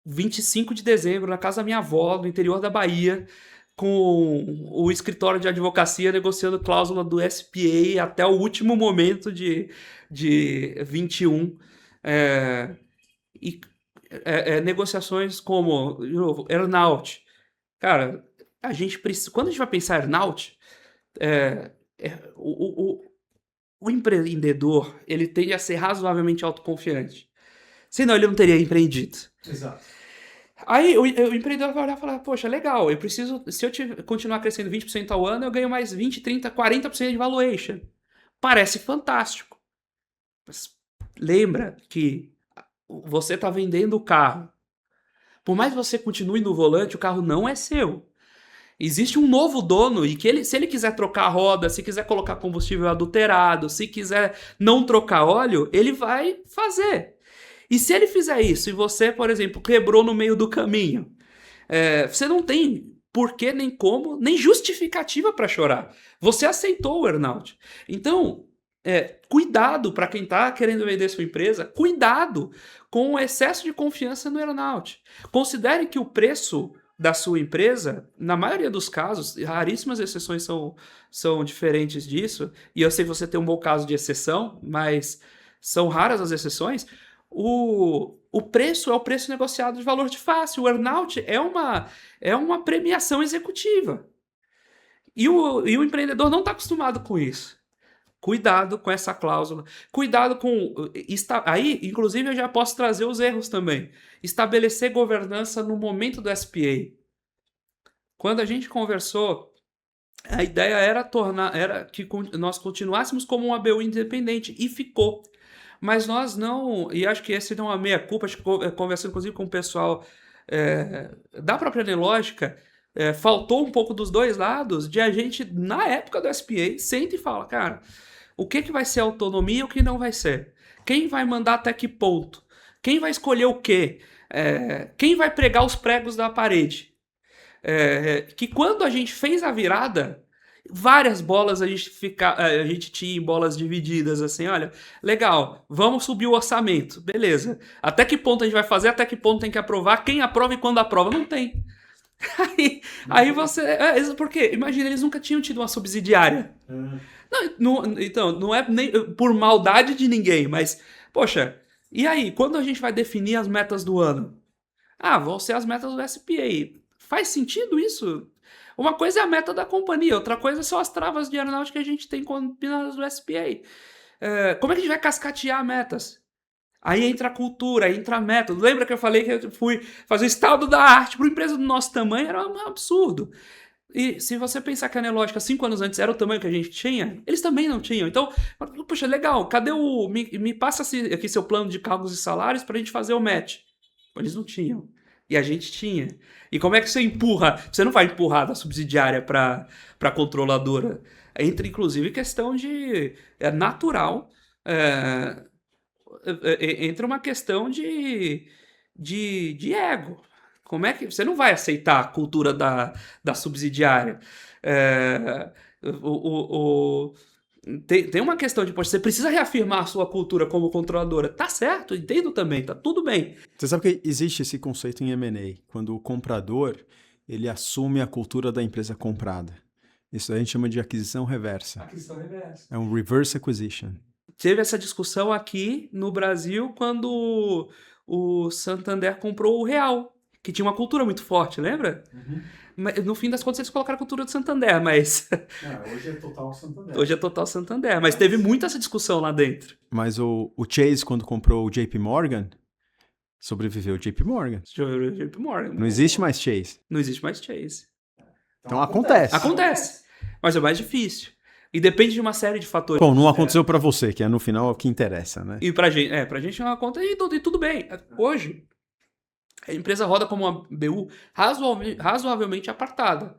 S2: 25 de dezembro, na casa da minha avó, no interior da Bahia, com o escritório de advocacia negociando cláusula do SPA até o último momento de 21. Negociações como, de novo, earnout. Cara, a gente precisa, quando a gente vai pensar earnout, o empreendedor ele tende a ser razoavelmente autoconfiante. Senão ele não teria empreendido.
S3: Exato.
S2: Aí o empreendedor vai olhar e falar, poxa, legal, eu preciso, se eu continuar crescendo 20% ao ano, eu ganho mais 20, 30, 40% de valuation. Parece fantástico. Mas lembra que você está vendendo o carro. Por mais que você continue no volante, o carro não é seu. Existe um novo dono e que se ele quiser trocar a roda, se quiser colocar combustível adulterado, se quiser não trocar óleo, ele vai fazer. E se ele fizer isso e você, por exemplo, quebrou no meio do caminho, você não tem porquê, nem como, nem justificativa para chorar. Você aceitou o earnout. Então, cuidado para quem está querendo vender sua empresa, cuidado com o excesso de confiança no earnout. Considere que o preço da sua empresa, na maioria dos casos, raríssimas exceções são diferentes disso, e eu sei que você tem um bom caso de exceção, mas são raras as exceções. O preço é o preço negociado de valor de face. O earnout é uma premiação executiva. E o empreendedor não está acostumado com isso. Cuidado com essa cláusula. Cuidado com... Aí, inclusive, eu já posso trazer os erros também. Estabelecer governança no momento do SPA. Quando a gente conversou, a ideia era que nós continuássemos como um ABU independente. E ficou. Mas nós não, e acho que esse é uma meia-culpa, acho que conversando inclusive com o pessoal da própria Nelogica, faltou um pouco dos dois lados, de a gente, na época do SPA, senta e fala, cara, o que vai ser autonomia e o que não vai ser? Quem vai mandar até que ponto? Quem vai escolher o quê? Quem vai pregar os pregos da parede? Que quando a gente fez a virada... Várias bolas a gente tinha em bolas divididas, assim, olha, legal, vamos subir o orçamento, beleza. Até que ponto a gente vai fazer, até que ponto tem que aprovar, quem aprova e quando aprova, não tem. Aí você... porque, imagina, eles nunca tinham tido uma subsidiária. Então, não é nem por maldade de ninguém, mas, poxa, e aí, quando a gente vai definir as metas do ano? Vão ser as metas do SPA. Faz sentido isso? Uma coisa é a meta da companhia, outra coisa são as travas de earnout que a gente tem combinadas no SPA. Como é que a gente vai cascatear metas? Aí entra a cultura, aí entra a método. Lembra que eu falei que eu fui fazer o estado da arte para uma empresa do nosso tamanho? Era um absurdo. E se você pensar que a Nelogica 5 anos antes era o tamanho que a gente tinha, eles também não tinham. Então, poxa, legal, cadê me passa aqui seu plano de cálculos e salários para a gente fazer o match. Eles não tinham. E a gente tinha. E como é que você empurra? Você não vai empurrar da subsidiária para a controladora. Entra, inclusive, questão de... natural. Entra uma questão de ego. Como é que... Você não vai aceitar a cultura da subsidiária. tem uma questão de, poxa, você precisa reafirmar a sua cultura como controladora. Tá certo, entendo também, tá tudo bem.
S1: Você sabe que existe esse conceito em M&A, quando o comprador ele assume a cultura da empresa comprada. Isso a gente chama de aquisição reversa.
S2: Aquisição reversa.
S1: É um reverse acquisition.
S2: Teve essa discussão aqui no Brasil quando o Santander comprou o Real, que tinha uma cultura muito forte, lembra? Mas, no fim das contas, eles colocaram a cultura do Santander, mas...
S3: Hoje é total Santander.
S2: Hoje é total Santander, mas teve muito essa discussão lá dentro.
S1: Mas o Chase, quando comprou o JP Morgan, sobreviveu o JP Morgan.
S2: JP Morgan.
S1: Não existe mais Chase.
S2: Não existe mais Chase.
S1: Então acontece.
S2: Acontece, mas é mais difícil. E depende de uma série de fatores.
S1: Bom, não aconteceu pra você, que é no final o que interessa, né?
S2: E pra gente é uma conta e tudo bem. Hoje, a empresa roda como uma BU razoavelmente apartada.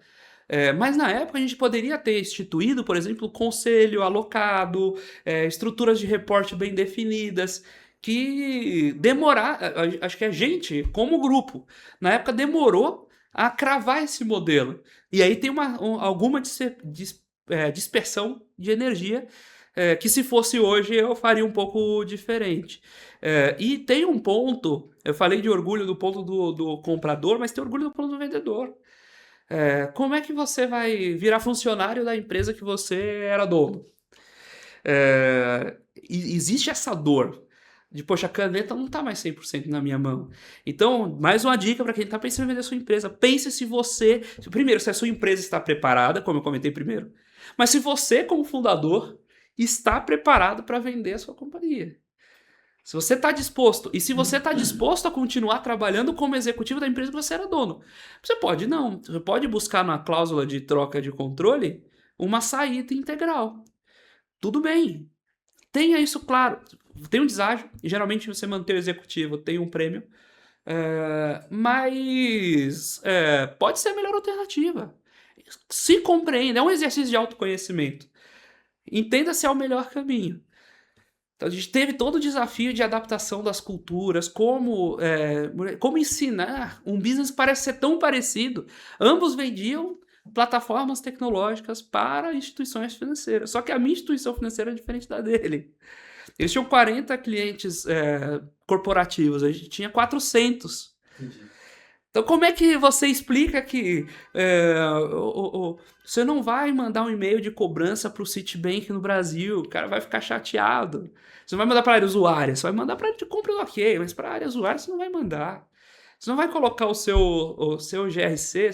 S2: Mas na época a gente poderia ter instituído, por exemplo, conselho alocado, estruturas de reporte bem definidas, que acho que a gente, como grupo, na época demorou a cravar esse modelo. E aí tem alguma dispersão de energia, que se fosse hoje eu faria um pouco diferente. E tem um ponto, eu falei de orgulho do ponto do comprador, mas tem orgulho do ponto do vendedor. Como é que você vai virar funcionário da empresa que você era dono? Existe essa dor de, poxa, a caneta não está mais 100% na minha mão. Então, mais uma dica para quem está pensando em vender a sua empresa. Pense primeiro, se a sua empresa está preparada, como eu comentei primeiro, mas se você, como fundador, está preparado para vender a sua companhia. Se você está disposto, e se você está disposto a continuar trabalhando como executivo da empresa que você era dono, você pode buscar na cláusula de troca de controle uma saída integral. Tudo bem. Tenha isso claro. Tem um deságio, e geralmente você manter o executivo tem um prêmio, mas pode ser a melhor alternativa. Se compreenda, é um exercício de autoconhecimento. Entenda se é o melhor caminho. Então, a gente teve todo o desafio de adaptação das culturas, como ensinar um business que parece ser tão parecido. Ambos vendiam plataformas tecnológicas para instituições financeiras, só que a minha instituição financeira é diferente da dele. Eles tinham 40 clientes corporativos, a gente tinha 400.
S3: Entendi.
S2: Então, como é que você explica que você não vai mandar um e-mail de cobrança para o Citibank no Brasil? O cara vai ficar chateado. Você não vai mandar para a área usuária, você vai mandar para a área de compra do ok, mas para a área usuária você não vai mandar. Você não vai colocar o seu GRC,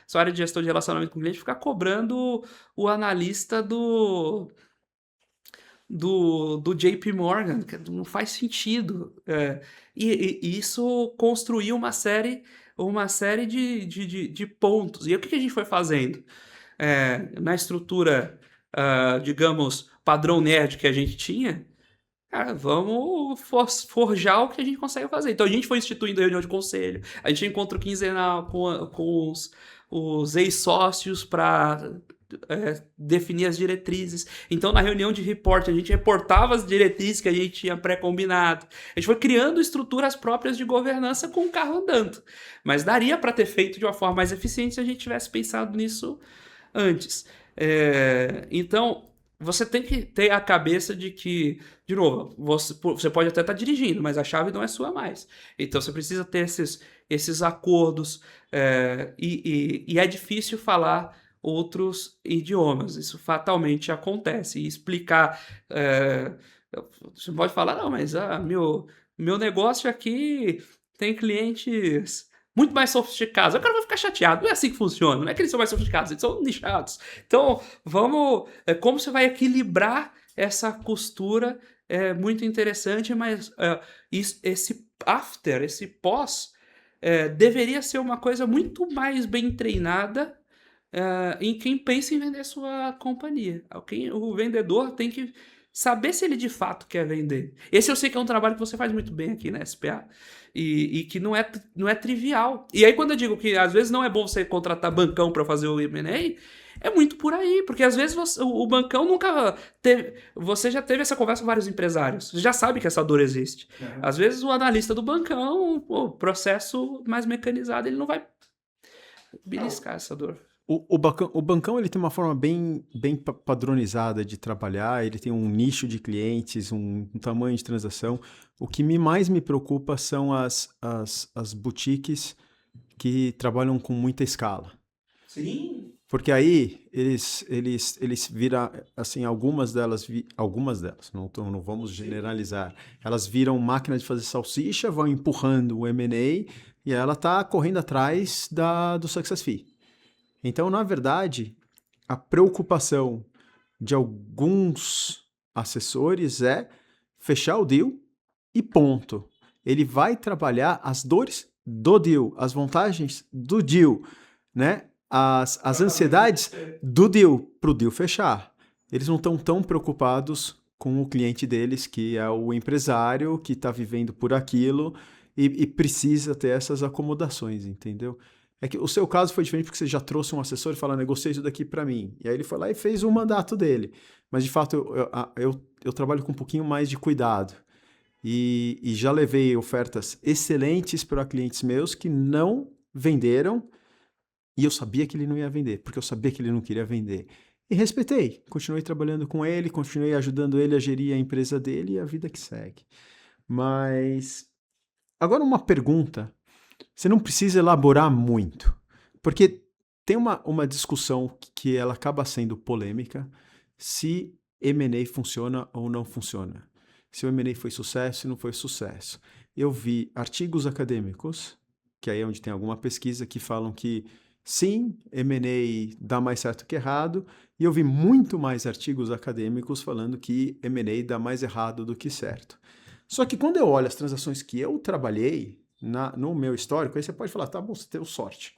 S2: sua área de gestão de relacionamento com o cliente, ficar cobrando o analista do JP Morgan, que não faz sentido. E isso construiu uma série de pontos. E o que a gente foi fazendo? Na estrutura, digamos, padrão nerd que a gente tinha, cara, vamos forjar o que a gente consegue fazer. Então a gente foi instituindo reunião de conselho, a gente encontra quinzenal com os ex-sócios para definir as diretrizes. Então, na reunião de report, a gente reportava as diretrizes que a gente tinha pré-combinado. A gente foi criando estruturas próprias de governança com o carro andando. Mas daria para ter feito de uma forma mais eficiente se a gente tivesse pensado nisso antes. Então, você tem que ter a cabeça de que, de novo, você pode até estar dirigindo, mas a chave não é sua mais. Então, você precisa ter esses acordos. E é difícil falar outros idiomas. Isso fatalmente acontece. E explicar... você pode falar, não, mas meu negócio aqui tem clientes muito mais sofisticados. O cara vai ficar chateado. Não é assim que funciona. Não é que eles são mais sofisticados, eles são nichados. Então, como você vai equilibrar essa costura é muito interessante, mas esse pós deveria ser uma coisa muito mais bem treinada em quem pensa em vender sua companhia. O vendedor tem que saber se ele de fato quer vender. Esse eu sei que é um trabalho que você faz muito bem aqui na SPA e que não é trivial. E aí quando eu digo que às vezes não é bom você contratar bancão para fazer o M&A, é muito por aí, porque às vezes o bancão nunca teve... Você já teve essa conversa com vários empresários, você já sabe que essa dor existe. Uhum. Às vezes o analista do bancão, o processo mais mecanizado, ele não vai beliscar essa dor.
S1: O bancão ele tem uma forma bem padronizada de trabalhar, ele tem um nicho de clientes, um tamanho de transação. O que mais me preocupa são as boutiques que trabalham com muita escala.
S2: Sim.
S1: Porque aí eles viram, assim, algumas delas, não vamos generalizar, elas viram máquina de fazer salsicha, vão empurrando o M&A e ela está correndo atrás do success fee. Então, na verdade, a preocupação de alguns assessores é fechar o deal e ponto. Ele vai trabalhar as dores do deal, as vantagens do deal, né? As ansiedades do deal para o deal fechar. Eles não estão tão preocupados com o cliente deles, que é o empresário que está vivendo por aquilo e precisa ter essas acomodações, entendeu? É que o seu caso foi diferente porque você já trouxe um assessor e falou, negocia isso daqui para mim. E aí ele foi lá e fez o mandato dele. Mas, de fato, eu trabalho com um pouquinho mais de cuidado. E já levei ofertas excelentes para clientes meus que não venderam e eu sabia que ele não ia vender, porque eu sabia que ele não queria vender. E respeitei. Continuei trabalhando com ele, continuei ajudando ele a gerir a empresa dele e a vida que segue. Mas, agora uma pergunta. Você não precisa elaborar muito, porque tem uma discussão que ela acaba sendo polêmica se M&A funciona ou não funciona. Se o M&A foi sucesso ou não foi sucesso. Eu vi artigos acadêmicos, que aí é onde tem alguma pesquisa, que falam que sim, M&A dá mais certo que errado, e eu vi muito mais artigos acadêmicos falando que M&A dá mais errado do que certo. Só que quando eu olho as transações que eu trabalhei, no meu histórico, aí você pode falar, tá bom, você teve sorte.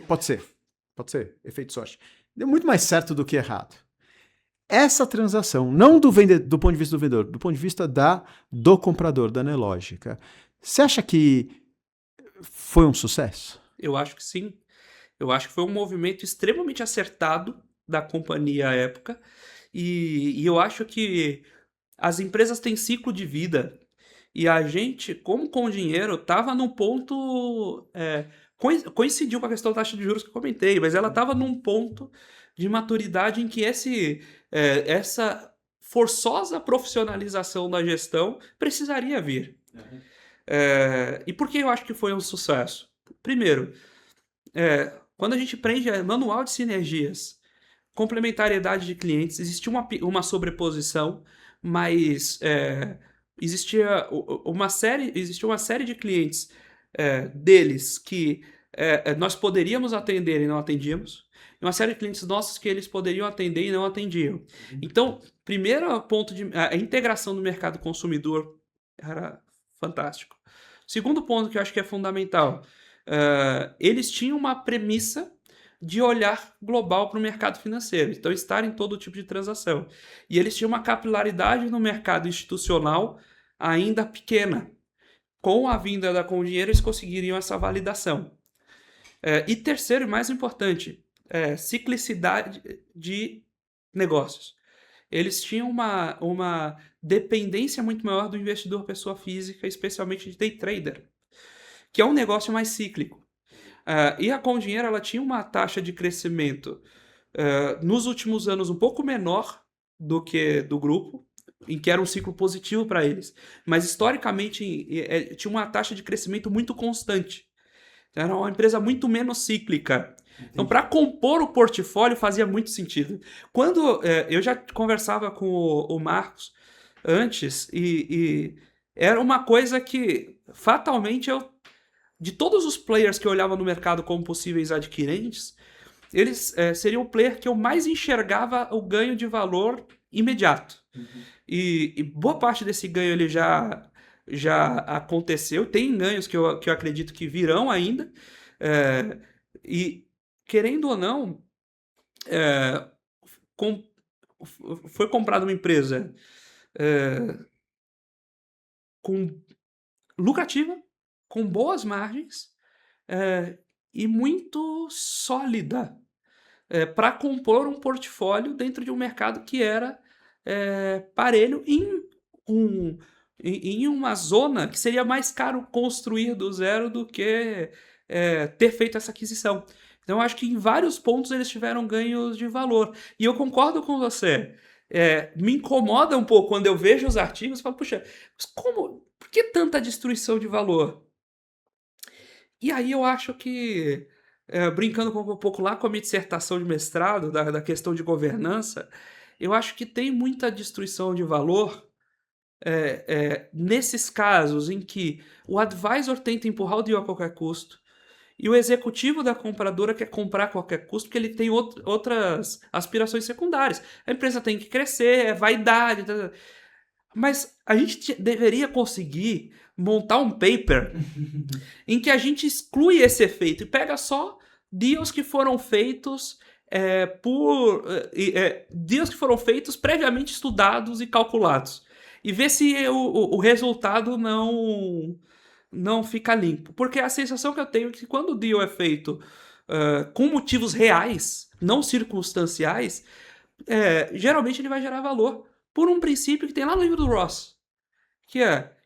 S1: Pode ser, efeito sorte. Deu muito mais certo do que errado. Essa transação, não do ponto de vista do vendedor, do ponto de vista do comprador, da Nelogica, você acha que foi um sucesso?
S2: Eu acho que sim. Eu acho que foi um movimento extremamente acertado da companhia à época. E eu acho que as empresas têm ciclo de vida. E a gente, como com o dinheiro, estava num ponto. Coincidiu com a questão da taxa de juros que eu comentei, mas ela estava num ponto de maturidade em que essa forçosa profissionalização da gestão precisaria vir.
S1: Uhum.
S2: E por que eu acho que foi um sucesso? Primeiro, quando a gente prende manual de sinergias, complementariedade de clientes, existia uma sobreposição, mas existia uma série de clientes deles que nós poderíamos atender e não atendíamos, e uma série de clientes nossos que eles poderiam atender e não atendiam. Então, primeiro ponto, a integração do mercado consumidor era fantástico. Segundo ponto que eu acho que é fundamental, eles tinham uma premissa de olhar global para o mercado financeiro, então estar em todo tipo de transação. E eles tinham uma capilaridade no mercado institucional ainda pequena. Com a vinda da Com Dinheiro, eles conseguiriam essa validação. E terceiro, e mais importante, ciclicidade de negócios. Eles tinham uma dependência muito maior do investidor pessoa física, especialmente de day trader, que é um negócio mais cíclico. E a Com Dinheiro ela tinha uma taxa de crescimento nos últimos anos um pouco menor do que do grupo, em que era um ciclo positivo para eles. Mas historicamente tinha uma taxa de crescimento muito constante. Era uma empresa muito menos cíclica. Então, para compor o portfólio fazia muito sentido. Quando eu já conversava com o Marcos antes, e era uma coisa que fatalmente de todos os players que eu olhava no mercado como possíveis adquirentes, eles seriam o player que eu mais enxergava o ganho de valor imediato. Uhum. E boa parte desse ganho ele já aconteceu. Tem ganhos que eu acredito que virão ainda. E, querendo ou não, foi comprada uma empresa lucrativa, com boas margens e muito sólida para compor um portfólio dentro de um mercado que era parelho em uma zona que seria mais caro construir do zero do que ter feito essa aquisição. Então, eu acho que em vários pontos eles tiveram ganhos de valor. E eu concordo com você. Me incomoda um pouco quando eu vejo os artigos e falo, puxa, mas por que tanta destruição de valor? E aí eu acho que, brincando um pouco lá com a minha dissertação de mestrado, da questão de governança, eu acho que tem muita destruição de valor nesses casos em que o advisor tenta empurrar o deal a qualquer custo e o executivo da compradora quer comprar a qualquer custo porque ele tem outras aspirações secundárias. A empresa tem que crescer, é vaidade. Mas a gente deveria conseguir montar um paper em que a gente exclui esse efeito e pega só deals que foram feitos deals que foram feitos previamente estudados e calculados. E ver se o resultado não fica limpo. Porque a sensação que eu tenho é que quando o deal é feito com motivos reais, não circunstanciais, geralmente ele vai gerar valor por um princípio que tem lá no livro do Ross, que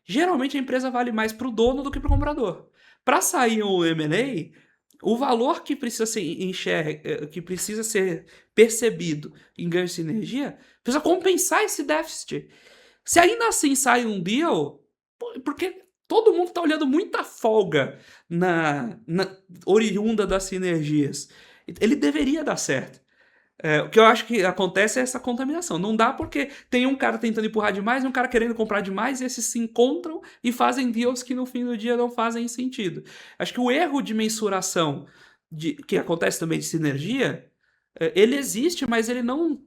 S2: geralmente a empresa vale mais para o dono do que para o comprador. Para sair um M&A, o valor que precisa que precisa ser percebido em ganho de sinergia precisa compensar esse déficit. Se ainda assim sai um deal, porque todo mundo está olhando muita folga na oriunda das sinergias, ele deveria dar certo. O que eu acho que acontece é essa contaminação. Não dá porque tem um cara tentando empurrar demais e um cara querendo comprar demais, e esses se encontram e fazem deals que no fim do dia não fazem sentido. Acho que o erro de mensuração que acontece também de sinergia, ele existe, mas ele não...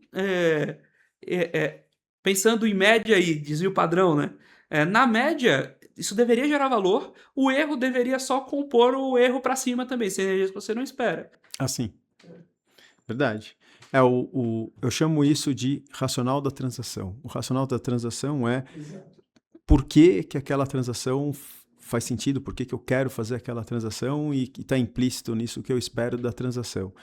S2: pensando em média e desvio padrão, né? Na média, isso deveria gerar valor, o erro deveria só compor o erro para cima também, sinergias que você não espera.
S1: Assim. Verdade. Eu chamo isso de racional da transação. O racional da transação é por que aquela transação faz sentido, por que eu quero fazer aquela transação e está implícito nisso o que eu espero da transação.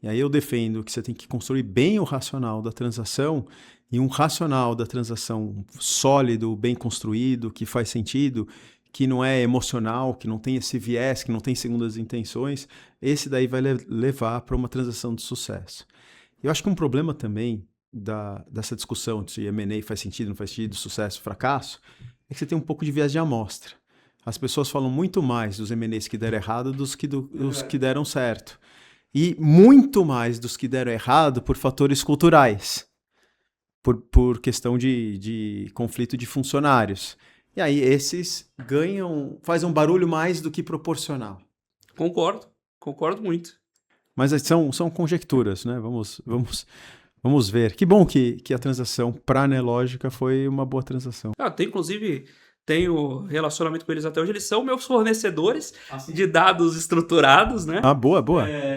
S1: E aí eu defendo que você tem que construir bem o racional da transação, e um racional da transação sólido, bem construído, que faz sentido, que não é emocional, que não tem esse viés, que não tem segundas intenções, esse daí vai levar para uma transação de sucesso. Eu acho que um problema também dessa discussão de se M&A faz sentido, não faz sentido, sucesso, fracasso, é que você tem um pouco de viés de amostra. As pessoas falam muito mais dos M&As que deram errado dos que deram certo. E muito mais dos que deram errado por fatores culturais, por questão de conflito de funcionários. E aí esses fazem um barulho mais do que proporcional.
S2: Concordo muito.
S1: Mas são conjecturas, né? Vamos ver. Que bom que a transação para a Nelogica foi uma boa transação.
S2: Inclusive, tenho relacionamento com eles até hoje. Eles são meus fornecedores de dados estruturados, né?
S1: Boa.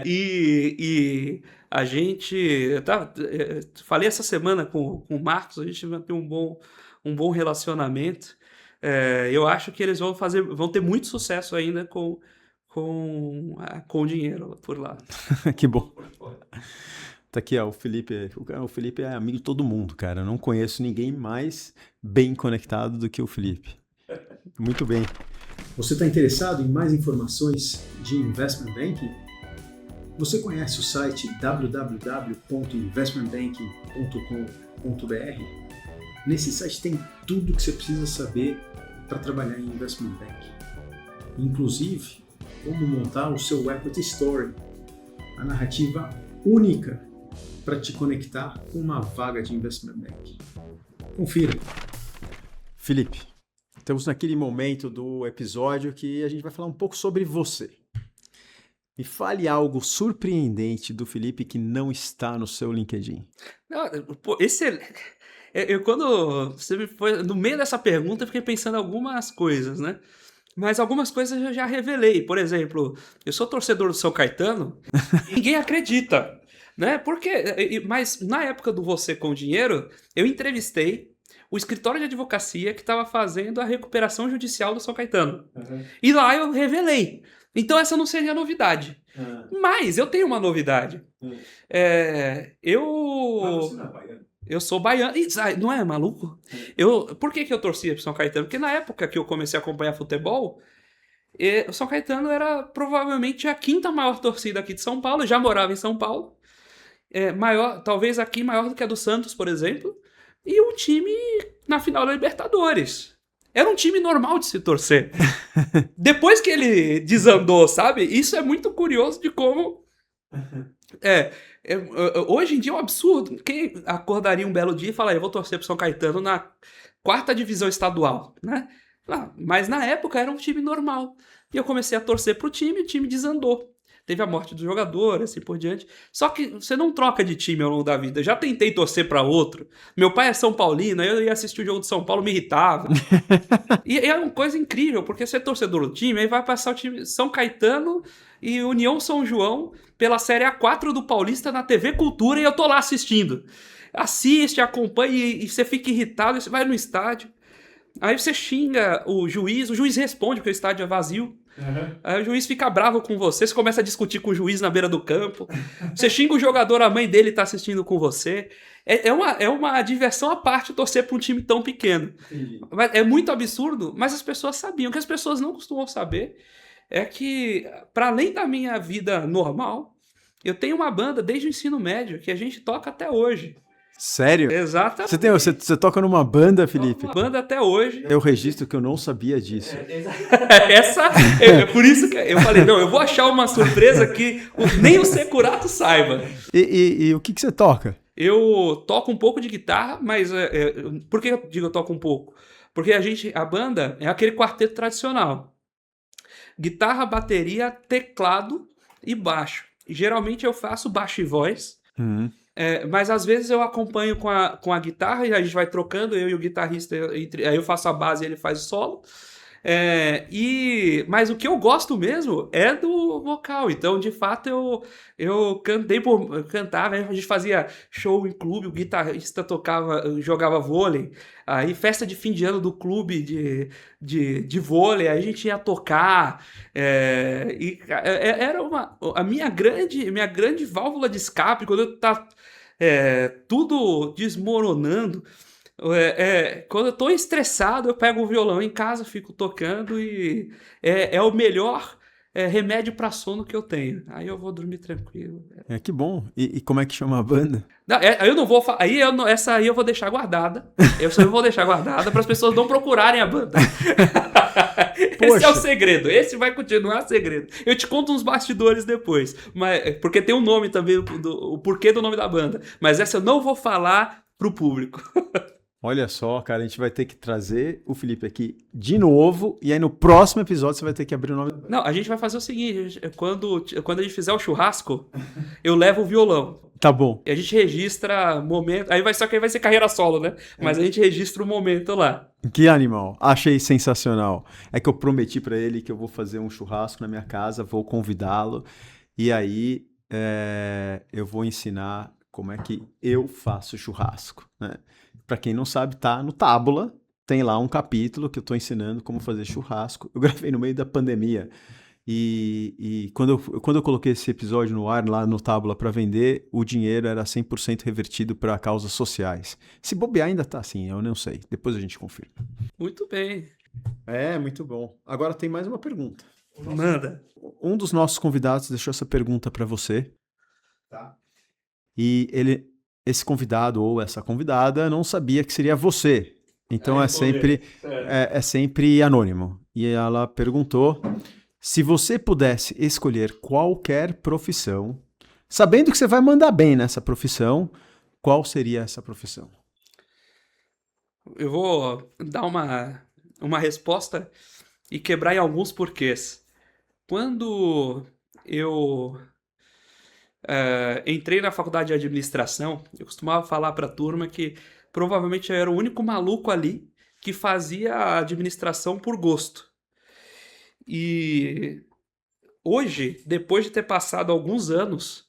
S2: E a gente... falei essa semana com o Marcos, a gente vai ter um bom relacionamento. Eu acho que eles vão ter muito sucesso ainda com dinheiro por lá.
S1: Que bom. Tá aqui, o Felipe. O Felipe é amigo de todo mundo, cara. Eu não conheço ninguém mais bem conectado do que o Felipe. Muito bem.
S3: Você está interessado em mais informações de Investment Banking? Você conhece o site www.investmentbanking.com.br? Nesse site tem tudo que você precisa saber para trabalhar em Investment Banking. Inclusive, como montar o seu Equity Story, a narrativa única para te conectar com uma vaga de Investment Banking. Confira.
S1: Felipe, estamos naquele momento do episódio que a gente vai falar um pouco sobre você. Me fale algo surpreendente do Felipe que não está no seu LinkedIn.
S2: Quando você me foi no meio dessa pergunta, eu fiquei pensando em algumas coisas, né? Mas algumas coisas eu já revelei. Por exemplo, eu sou torcedor do São Caetano e ninguém acredita, né? Mas na época do Você com Dinheiro, eu entrevistei o escritório de advocacia que estava fazendo a recuperação judicial do São Caetano. Uhum. E lá eu revelei. Então essa não seria novidade. Uhum. Mas eu tenho uma novidade. Uhum. Eu sou baiano. Não é maluco? Por que eu torcia pro São Caetano? Porque na época que eu comecei a acompanhar futebol, E o São Caetano era provavelmente a quinta maior torcida aqui de São Paulo, eu já morava em São Paulo. Maior, talvez aqui maior do que a do Santos, por exemplo. E um time na final da Libertadores. Era um time normal de se torcer. Depois que ele desandou, sabe? Isso é muito curioso de como... hoje em dia é um absurdo. Quem acordaria um belo dia e falaria, eu vou torcer pro São Caetano na 4ª divisão estadual, né? Mas na época era um time normal. E eu comecei a torcer pro time e o time desandou. Teve a morte do jogador, assim por diante. Só que você não troca de time ao longo da vida. Eu já tentei torcer pra outro. Meu pai é São Paulino, aí eu ia assistir o jogo de São Paulo, me irritava. E é uma coisa incrível, porque você é torcedor do time, aí vai passar o time São Caetano e União São João pela Série A4 do Paulista na TV Cultura e eu tô lá assistindo. Assiste, acompanha e você fica irritado, você vai no estádio. Aí você xinga o juiz responde porque o estádio é vazio.
S3: Uhum.
S2: Aí o juiz fica bravo com você começa a discutir com o juiz na beira do campo. Você xinga o jogador, a mãe dele tá assistindo com você. É uma diversão à parte torcer pra um time tão pequeno.
S3: Entendi.
S2: É muito absurdo, mas as pessoas sabiam. O que as pessoas não costumam saber é que, para além da minha vida normal, eu tenho uma banda desde o ensino médio que a gente toca até hoje.
S1: Sério?
S2: Exatamente.
S1: Você toca numa banda, Felipe?
S2: Uma banda até hoje.
S1: Eu registro que eu não sabia disso.
S2: Por isso que eu falei, não, eu vou achar uma surpresa que nem o Securato saiba.
S1: E o que você toca?
S2: Eu toco um pouco de guitarra, mas por que eu digo eu toco um pouco? Porque a banda é aquele quarteto tradicional. Guitarra, bateria, teclado e baixo. E, geralmente eu faço baixo e voz. Mas às vezes eu acompanho com a guitarra e a gente vai trocando, eu e o guitarrista, aí eu faço a base e ele faz o solo. Mas o que eu gosto mesmo é do vocal. Então, de fato, eu cantava, a gente fazia show em clube, o guitarrista jogava vôlei, aí festa de fim de ano do clube de vôlei, aí a gente ia tocar, era a minha grande válvula de escape quando tá tudo desmoronando. Quando eu tô estressado, eu pego o violão em casa, fico tocando e é o melhor remédio para sono que eu tenho. Aí eu vou dormir tranquilo.
S1: Que bom. E como é que chama a banda?
S2: Não, eu não vou essa aí eu vou deixar guardada. Eu só vou deixar guardada para as pessoas não procurarem a banda. Esse é o segredo. Esse vai continuar segredo. Eu te conto uns bastidores depois, porque tem um nome também, o porquê do nome da banda. Mas essa eu não vou falar pro público.
S1: Olha só, cara, a gente vai ter que trazer o Felipe aqui de novo, e aí no próximo episódio você vai ter que abrir o nome.
S2: Não, a gente vai fazer o seguinte, quando a gente fizer o churrasco, eu levo o violão.
S1: Tá bom.
S2: E a gente registra momento, só que aí vai ser carreira solo, né? Mas a gente registra o momento lá.
S1: Que animal, achei sensacional. É que eu prometi pra ele que eu vou fazer um churrasco na minha casa, vou convidá-lo, e aí eu vou ensinar como é que eu faço churrasco, né? Pra quem não sabe, tá no Tábula, tem lá um capítulo que eu tô ensinando como fazer churrasco. Eu gravei no meio da pandemia e quando eu coloquei esse episódio no ar lá no Tábula para vender, o dinheiro era 100% revertido para causas sociais. Se bobear ainda tá assim, eu não sei. Depois a gente confirma.
S2: Muito bem.
S1: Muito bom. Agora tem mais uma pergunta.
S2: Manda.
S1: Um dos nossos convidados deixou essa pergunta para você.
S3: Tá.
S1: E esse convidado ou essa convidada não sabia que seria você. Então é sempre anônimo. E ela perguntou: se você pudesse escolher qualquer profissão, sabendo que você vai mandar bem nessa profissão, qual seria essa profissão?
S2: Eu vou dar uma resposta e quebrar em alguns porquês. Quando eu entrei na faculdade de administração, eu costumava falar para a turma que provavelmente eu era o único maluco ali que fazia administração por gosto. E hoje, depois de ter passado alguns anos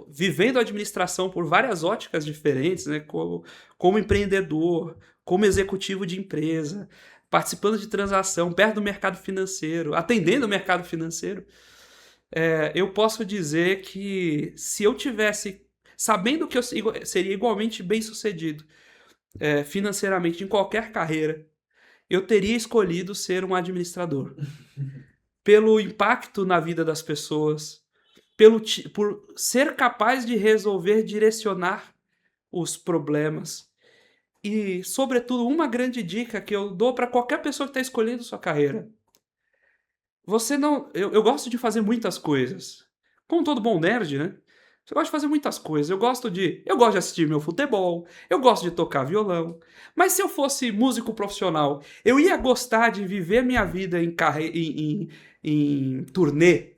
S2: vivendo a administração por várias óticas diferentes, né, como empreendedor, como executivo de empresa, participando de transação, perto do mercado financeiro, atendendo o mercado financeiro, eu posso dizer que se eu tivesse, sabendo que eu seria igualmente bem sucedido financeiramente em qualquer carreira, eu teria escolhido ser um administrador. Pelo impacto na vida das pessoas, por ser capaz de resolver, direcionar os problemas. E, sobretudo, uma grande dica que eu dou para qualquer pessoa que está escolhendo sua carreira. Você não... Eu gosto de fazer muitas coisas. Como todo bom nerd, né? Você gosta de fazer muitas coisas. Eu gosto de assistir meu futebol, eu gosto de tocar violão. Mas se eu fosse músico profissional, eu ia gostar de viver minha vida em turnê,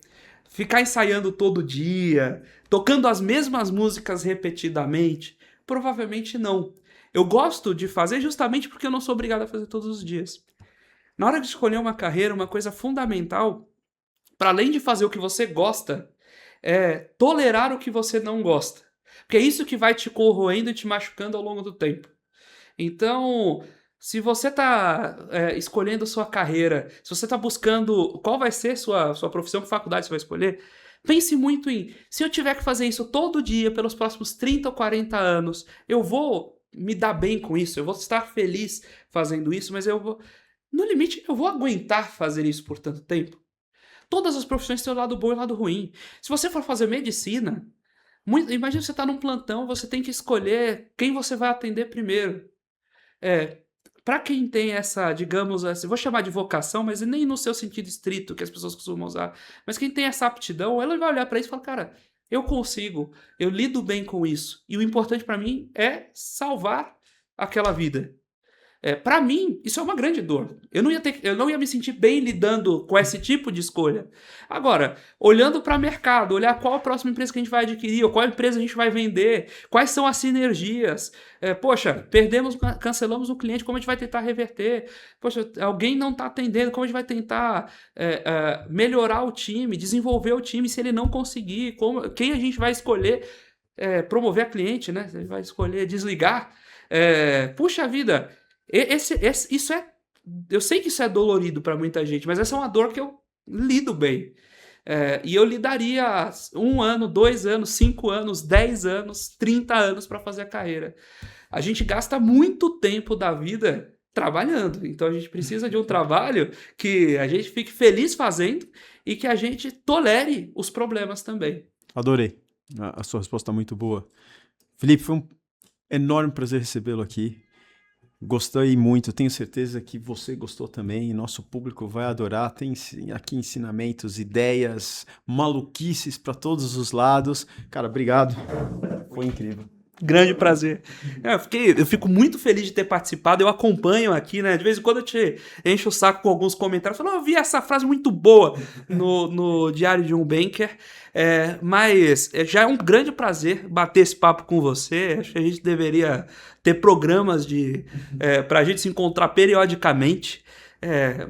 S2: ficar ensaiando todo dia, tocando as mesmas músicas repetidamente? Provavelmente não. Eu gosto de fazer justamente porque eu não sou obrigado a fazer todos os dias. Na hora de escolher uma carreira, uma coisa fundamental, para além de fazer o que você gosta, é tolerar o que você não gosta. Porque é isso que vai te corroendo e te machucando ao longo do tempo. Então, se você está escolhendo sua carreira, se você está buscando qual vai ser sua profissão, que faculdade você vai escolher, pense muito em, se eu tiver que fazer isso todo dia pelos próximos 30 ou 40 anos, eu vou me dar bem com isso, eu vou estar feliz fazendo isso, mas no limite, eu vou aguentar fazer isso por tanto tempo? Todas as profissões têm o lado bom e o lado ruim. Se você for fazer medicina, imagina você está num plantão, você tem que escolher quem você vai atender primeiro. Para quem tem essa, digamos, vou chamar de vocação, mas nem no seu sentido estrito que as pessoas costumam usar, mas quem tem essa aptidão, ela vai olhar para isso e falar, cara, eu consigo, eu lido bem com isso. E o importante para mim é salvar aquela vida. Para mim, isso é uma grande dor. Eu não ia me sentir bem lidando com esse tipo de escolha. Agora, olhando para o mercado, olhar qual a próxima empresa que a gente vai adquirir, ou qual empresa a gente vai vender, quais são as sinergias. Poxa, cancelamos um cliente, como a gente vai tentar reverter? Poxa, alguém não está atendendo, como a gente vai tentar melhorar o time, desenvolver o time se ele não conseguir? Quem a gente vai escolher promover a cliente, né? A gente vai escolher desligar. Puxa vida... Isso eu sei que isso é dolorido para muita gente, mas essa é uma dor que eu lido bem. E eu lidaria 1 ano, 2 anos, 5 anos, 10 anos, 30 anos para fazer a carreira. A gente gasta muito tempo da vida trabalhando, então a gente precisa de um trabalho que a gente fique feliz fazendo e que a gente tolere os problemas também.
S1: Adorei. A sua resposta é muito boa. Felipe, foi um enorme prazer recebê-lo aqui. Gostei muito, tenho certeza que você gostou também, nosso público vai adorar. Tem aqui ensinamentos, ideias, maluquices para todos os lados. Cara, obrigado, foi incrível.
S2: Grande prazer. Eu fico muito feliz de ter participado, eu acompanho aqui, né? De vez em quando eu te encho o saco com alguns comentários, falando, eu vi essa frase muito boa no Diário de um Banker, mas já é um grande prazer bater esse papo com você. Acho que a gente deveria ter programas para a gente se encontrar periodicamente.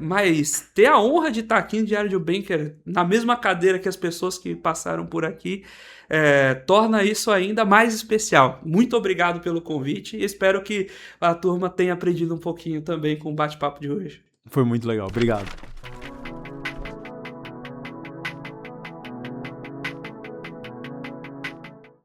S2: Mas ter a honra de estar aqui no Diário de um Banker, na mesma cadeira que as pessoas que passaram por aqui, torna isso ainda mais especial. Muito obrigado pelo convite e espero que a turma tenha aprendido um pouquinho também com o bate-papo de hoje.
S1: Foi muito legal, obrigado.